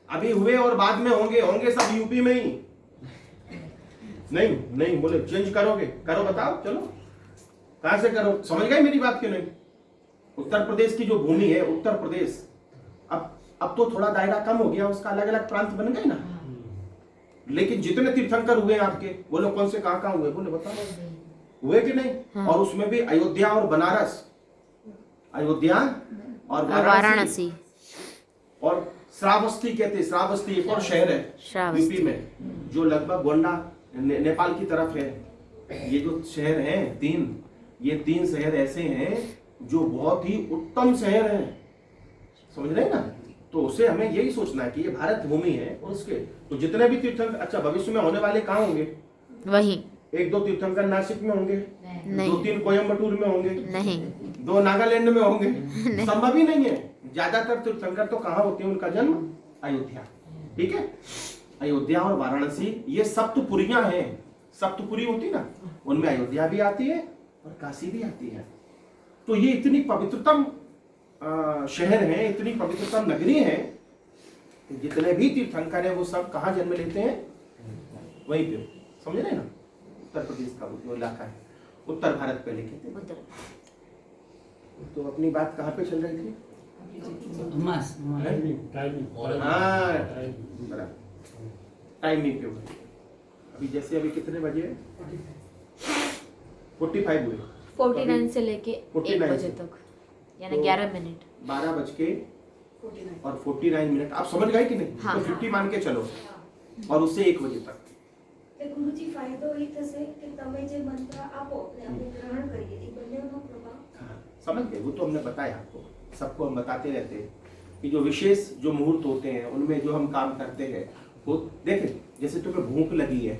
अभी हुए और बाद में होंगे सब यूपी में ही। नहीं बोले चेंज करोगे, करो बताओ, चलो कहां से करो? समझ गए मेरी बात क्यों नहीं? उत्तर प्रदेश की जो भूमि है, उत्तर प्रदेश अब तो थोड़ा दायरा कम हो गया, उसका अलग अलग प्रांत बन गए ना, लेकिन जितने तीर्थंकर हुए आपके, बोलो कौन से कहां हुए? बोले बताओ हुए कि नहीं? हाँ। और उसमें भी अयोध्या और बनारस, अयोध्या और वाराणसी और श्रावस्ती कहते, श्रावस्ती एक और शहर है श्रावस्ती। यूपी में, जो लगभग गोंडा नेपाल की तरफ है। ये जो शहर हैं ये 3 शहर ऐसे हैं जो बहुत ही उत्तम शहर हैं, समझ रहे हैं ना? तो उसे हमें यही सोचना है कि ये भारत भूमि है, और उसके तो जितने भी तीर्थंकर, अच्छा भविष्य में होने वाले कहाँ होंगे? वही 1-2 तीर्थंकर नासिक में होंगे, नहीं। 2-3 कोयम्बटूर में होंगे, नहीं 2 नागालैंड में होंगे, संभव ही नहीं है। ज्यादातर तीर्थंकर तो कहाँ होते हैं? उनका जन्म अयोध्या, ठीक है? अयोध्या और वाराणसी ये सप्तपुरियां हैं, सप्तपुरी होती ना, उनमें अयोध्या भी आती है और काशी भी आती है। तो ये इतनी पवित्रतम शहर है, इतनी पवित्रतम नगरी है, जितने भी तीर्थंकर है वो सब कहाँ जन्म लेते हैं? वहीं पे, समझ रहे ना? उत्तर प्रदेश का वो इलाका है, उत्तर भारत पहले कहते हैं। उधर तो अपनी बात कहाँ पे चल रही थी? टाइमिंग हाँ टाइमिंग पे हुए। अभी जैसे अभी कितने बजे? 45 हुए, 49 से लेके 1 बजे तक, यानी तो 11 मिनट। 12:49 आप समझ गए कि नहीं? हाँ, तो 50 मान के चलो, और उससे 1 बजे तक। તે ગુરુજી ફાયદો એ થશે કે તમે જે મંત્ર આપો તે આપણે ગ્રહણ કરીએ, એ બંનેનો પ્રભાવ हाँ, समझ गए, वो तो हमने बताया आपको, सबको हम बताते रहते हैं कि जो विशेष जो मुहूर्त होते हैं उनमें जो हम काम करते हैं वो देखें, जैसे तुम्हें भूख लगी है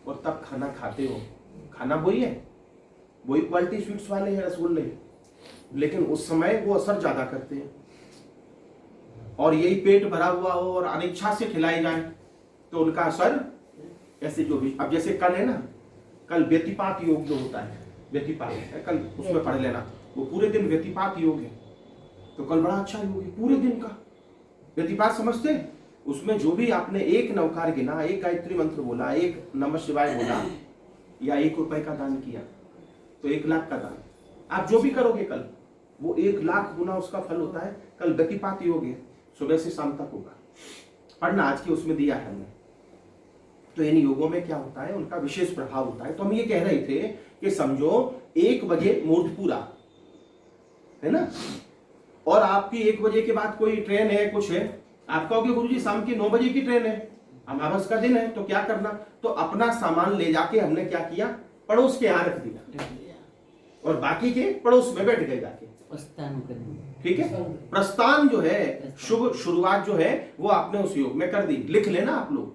और तब खाना खाते हो, खाना वही क्वालिटी स्वीट्स वाले हैं, रसगुल्ले, लेकिन उस समय वो असर ज्यादा करते हैं। और यही पेट भरा हुआ हो और अनिच्छा से खिलाए जाए तो उनका असर ऐसे जो भी, अब जैसे कल है ना, कल व्यतिपात योग जो होता है, व्यतिपात है कल, उसमें पढ़ लेना, वो पूरे दिन व्यतिपात योग है, तो कल बड़ा अच्छा योग है पूरे दिन का। व्यतिपात समझते हैं? उसमें जो भी आपने 1 नवकार गिना, 1 गायत्री मंत्र बोला, 1 नमः शिवाय बोला, या 1 रुपए का दान किया, तो 1 लाख का दान। आप जो भी करोगे कल, वो 1 लाख गुना उसका फल होता है। कल व्यतिपात योग है, सुबह से शाम तक होगा, पढ़ना आज के उसमें दिया है हमने। तो इन योगों में क्या होता है, उनका विशेष प्रभाव होता है। तो हम ये कह रहे थे कि समझो 1 बजे मुहूर्त पूरा है ना, और आपकी 1 बजे के बाद कोई ट्रेन है, कुछ है, आप कहोगे गुरुजी शाम की 9 बजे की ट्रेन है, अमावस का दिन है, तो क्या करना? तो अपना सामान ले जाके हमने क्या किया, पड़ोस के यहाँ रख दिया और बाकी के पड़ोस में बैठ गए जाके, ठीक है? प्रस्थान जो है, शुभ शुरुआत जो है वो आपने उस योग में कर दी। लिख लेना आप लोग,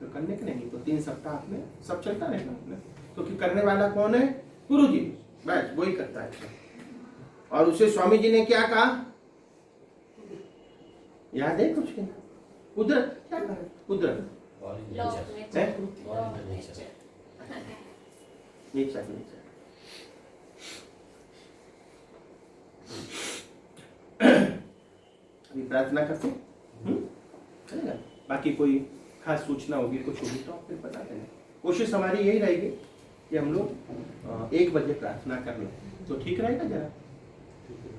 तो करने के नहीं, तो 3 सप्ताह आपने सब चलता रहेगा अपने, क्योंकि करने वाला कौन है? गुरु जी, बस वही करता है। और उसे स्वामी जी ने क्या कहा, याद है कुछ? कुदरत, क्या कहा? कुदरत, नेचर, नेचर। अभी प्रार्थना करते चलेगा। बाकी कोई खास सूचना होगी, कुछ होगी तो आप फिर बता देना। कोशिश हमारी यही रहेगी कि हम लोग 1 बजे प्रार्थना कर लें, तो ठीक रहेगा जरा।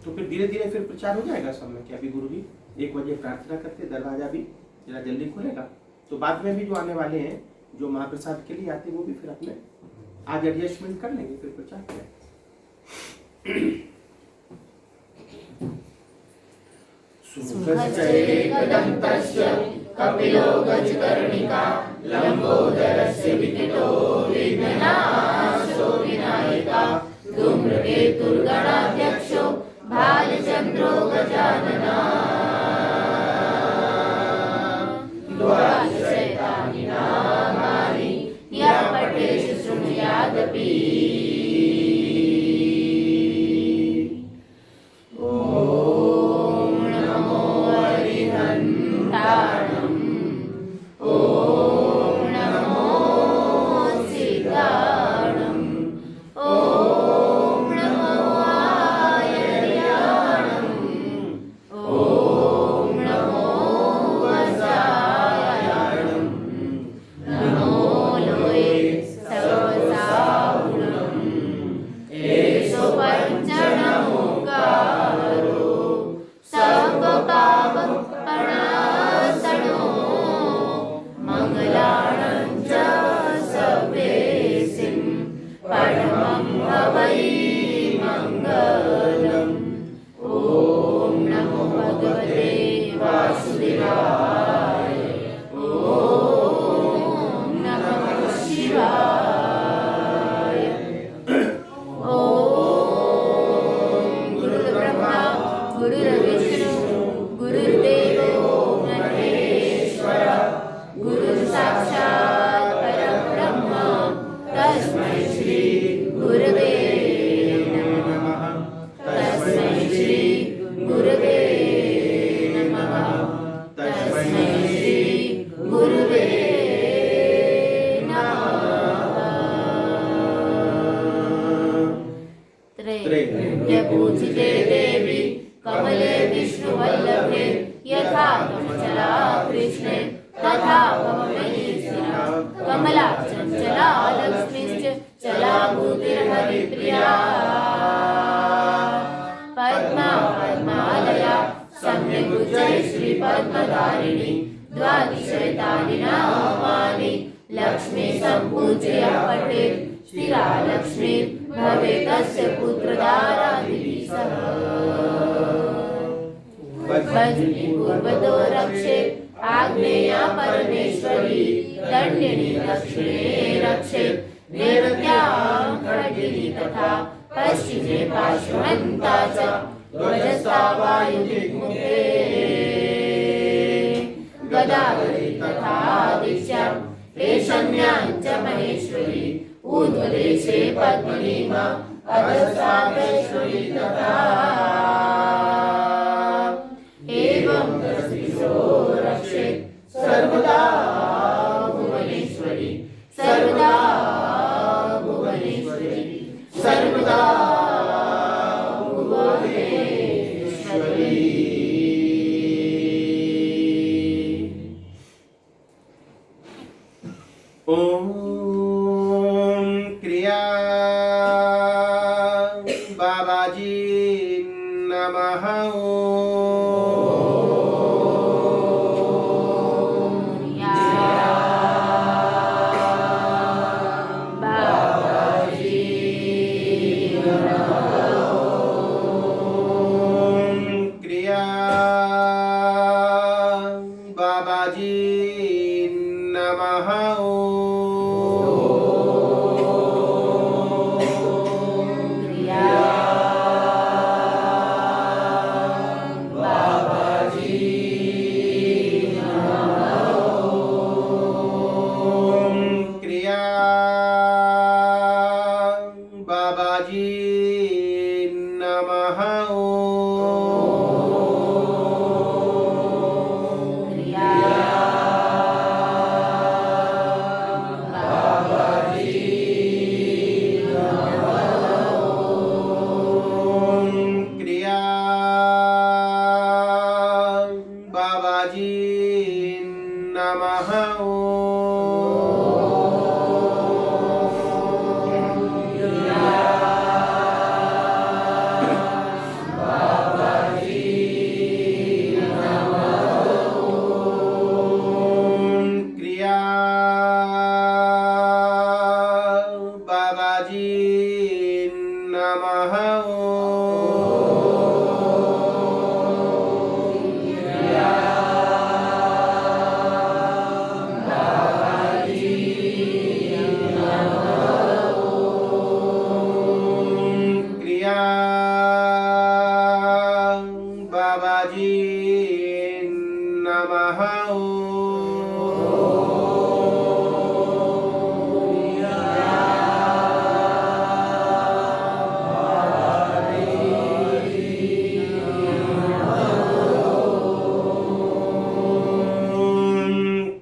तो फिर धीरे धीरे फिर प्रचार हो जाएगा सब में कि अभी गुरु जी 1 बजे प्रार्थना करते, दरवाजा भी जरा जल्दी खुलेगा। तो बाद में भी जो आने वाले हैं, जो महाप्रसाद के लिए आते, वो भी फिर अपने आज एडजस्टमेंट कर लेंगे, फिर प्रचार करें। कपिलो गजकर्णिका लंबोदरस्य विकटो विघ्ननाशो विनायका धूम्रकेतुर्गणाध्यक्षो भालचन्द्रो गजानना द्वादशैतानि नामानि यः पठेत् शृणुयादपि पूजिते देवी कमले विष्णुवल्लभे यथा कमला कृष्णे तथा भवमयी स्थिरा कमला चञ्चला लक्ष्मीश्च चला भूतिर्हरिप्रिया पद्मा पद्मालया सम्यगुच्चै श्रीपद्मधारिणी द्वादशैतानि नामानि लक्ष्मी सम्पूज्य पठेत् स्थिरा लक्ष्मी भवेत् तस्य पुत्रदारादिभिः सह भजनी पूर्वतो रक्षेत् आग्नेया परमेश्वरी दण्डिनी दक्षिणे रक्षेत् देवत्यां खड्गिनी तथा पश्चिमे पार्श्वहन्ता च ध्वजस्था वायुदिग्मुखे गदाधरी तथा दिश्यां ईशान्यां च महेश्वरी ऊर्ध्वदेशे पद्मनीमा अधस्ताद्वैश्वरी तथा एवं दशदिशो रक्षेत् सर्वदा भुवनेश्वरी सर्वदा भुवनेश्वरी सर्वदा भुवनेश्वरी। ओम क्रिया बाबाजी नमः। बाबाजी नमः क्रिया बाबाजी नमः क्रिया बाबाजी नमः क्रिया बाबाजी नमः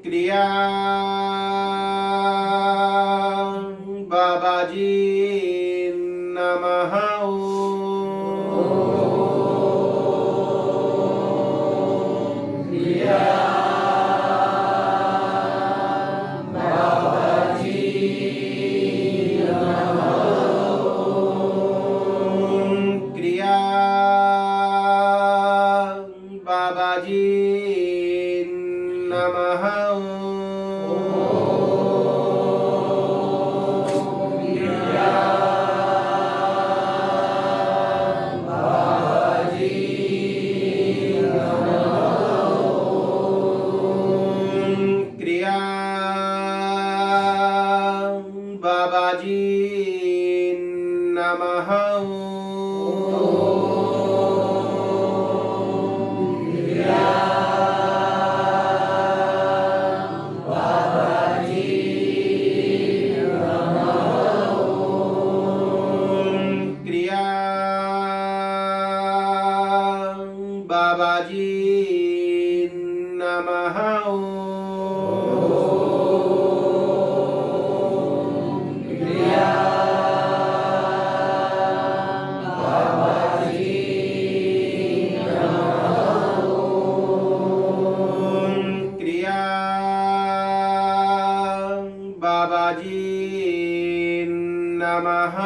क्रिया बाबाजी नमः क्रिया बाबाजी नमः क्रिया बाबाजी नमः क्रिया बाबाजी नमः क्रिया बाबाजी नमः क्रिया बाबाजी नमः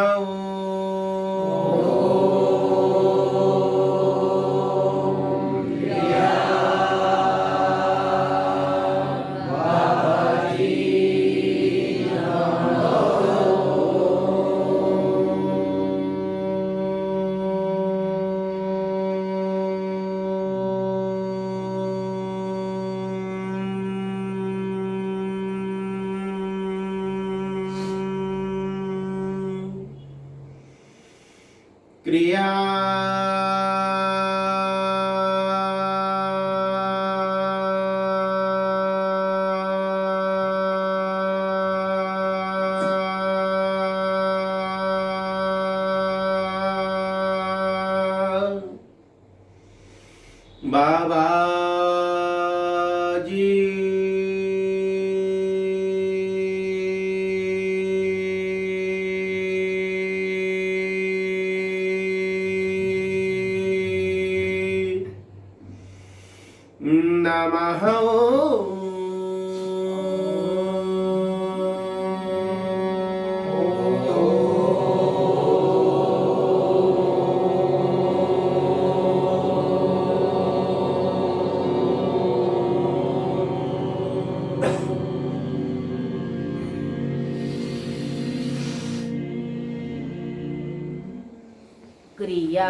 क्रिया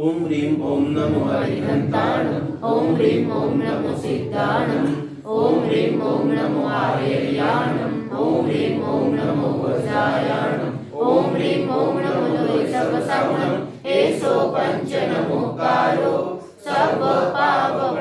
ओम ह्रीं ओम नमो हरिहन्ताणम् ॐ ह्रीं ॐ नमो सिद्धाणम् ॐ ह्रीं ॐ नमो आर्याणम् ॐ ह्रीं ॐ नमो वज्रायाणम् ॐ ह्रीं ॐ नमो लोहितवसावणम् एषो पञ्चनमोकारो सर्वपापप्रणाशनो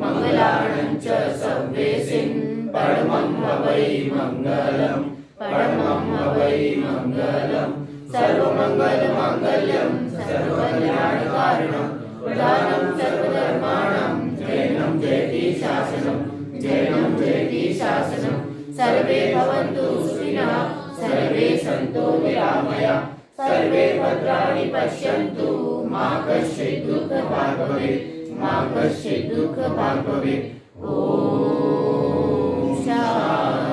मङ्गलाणं च सर्वेसिन् परमं हवै मङ्गलम् परमं हवै मङ्गलम् सर्वमङ्गलमाङ्गल्यं सर्वकल्याणकारणं प्रधानं सर्वधर्माणां जयनं जयति शासनं जयनं जयति शासनं सर्वे भवन्तु सुखिनः सर्वे सन्तु निरामया सर्वे भद्राणि पश्यन्तु मा कश्चित् दुःखभाग् भवेत् मा कश्चित् दुःखभाग् भवेत् ॐ शान्ति।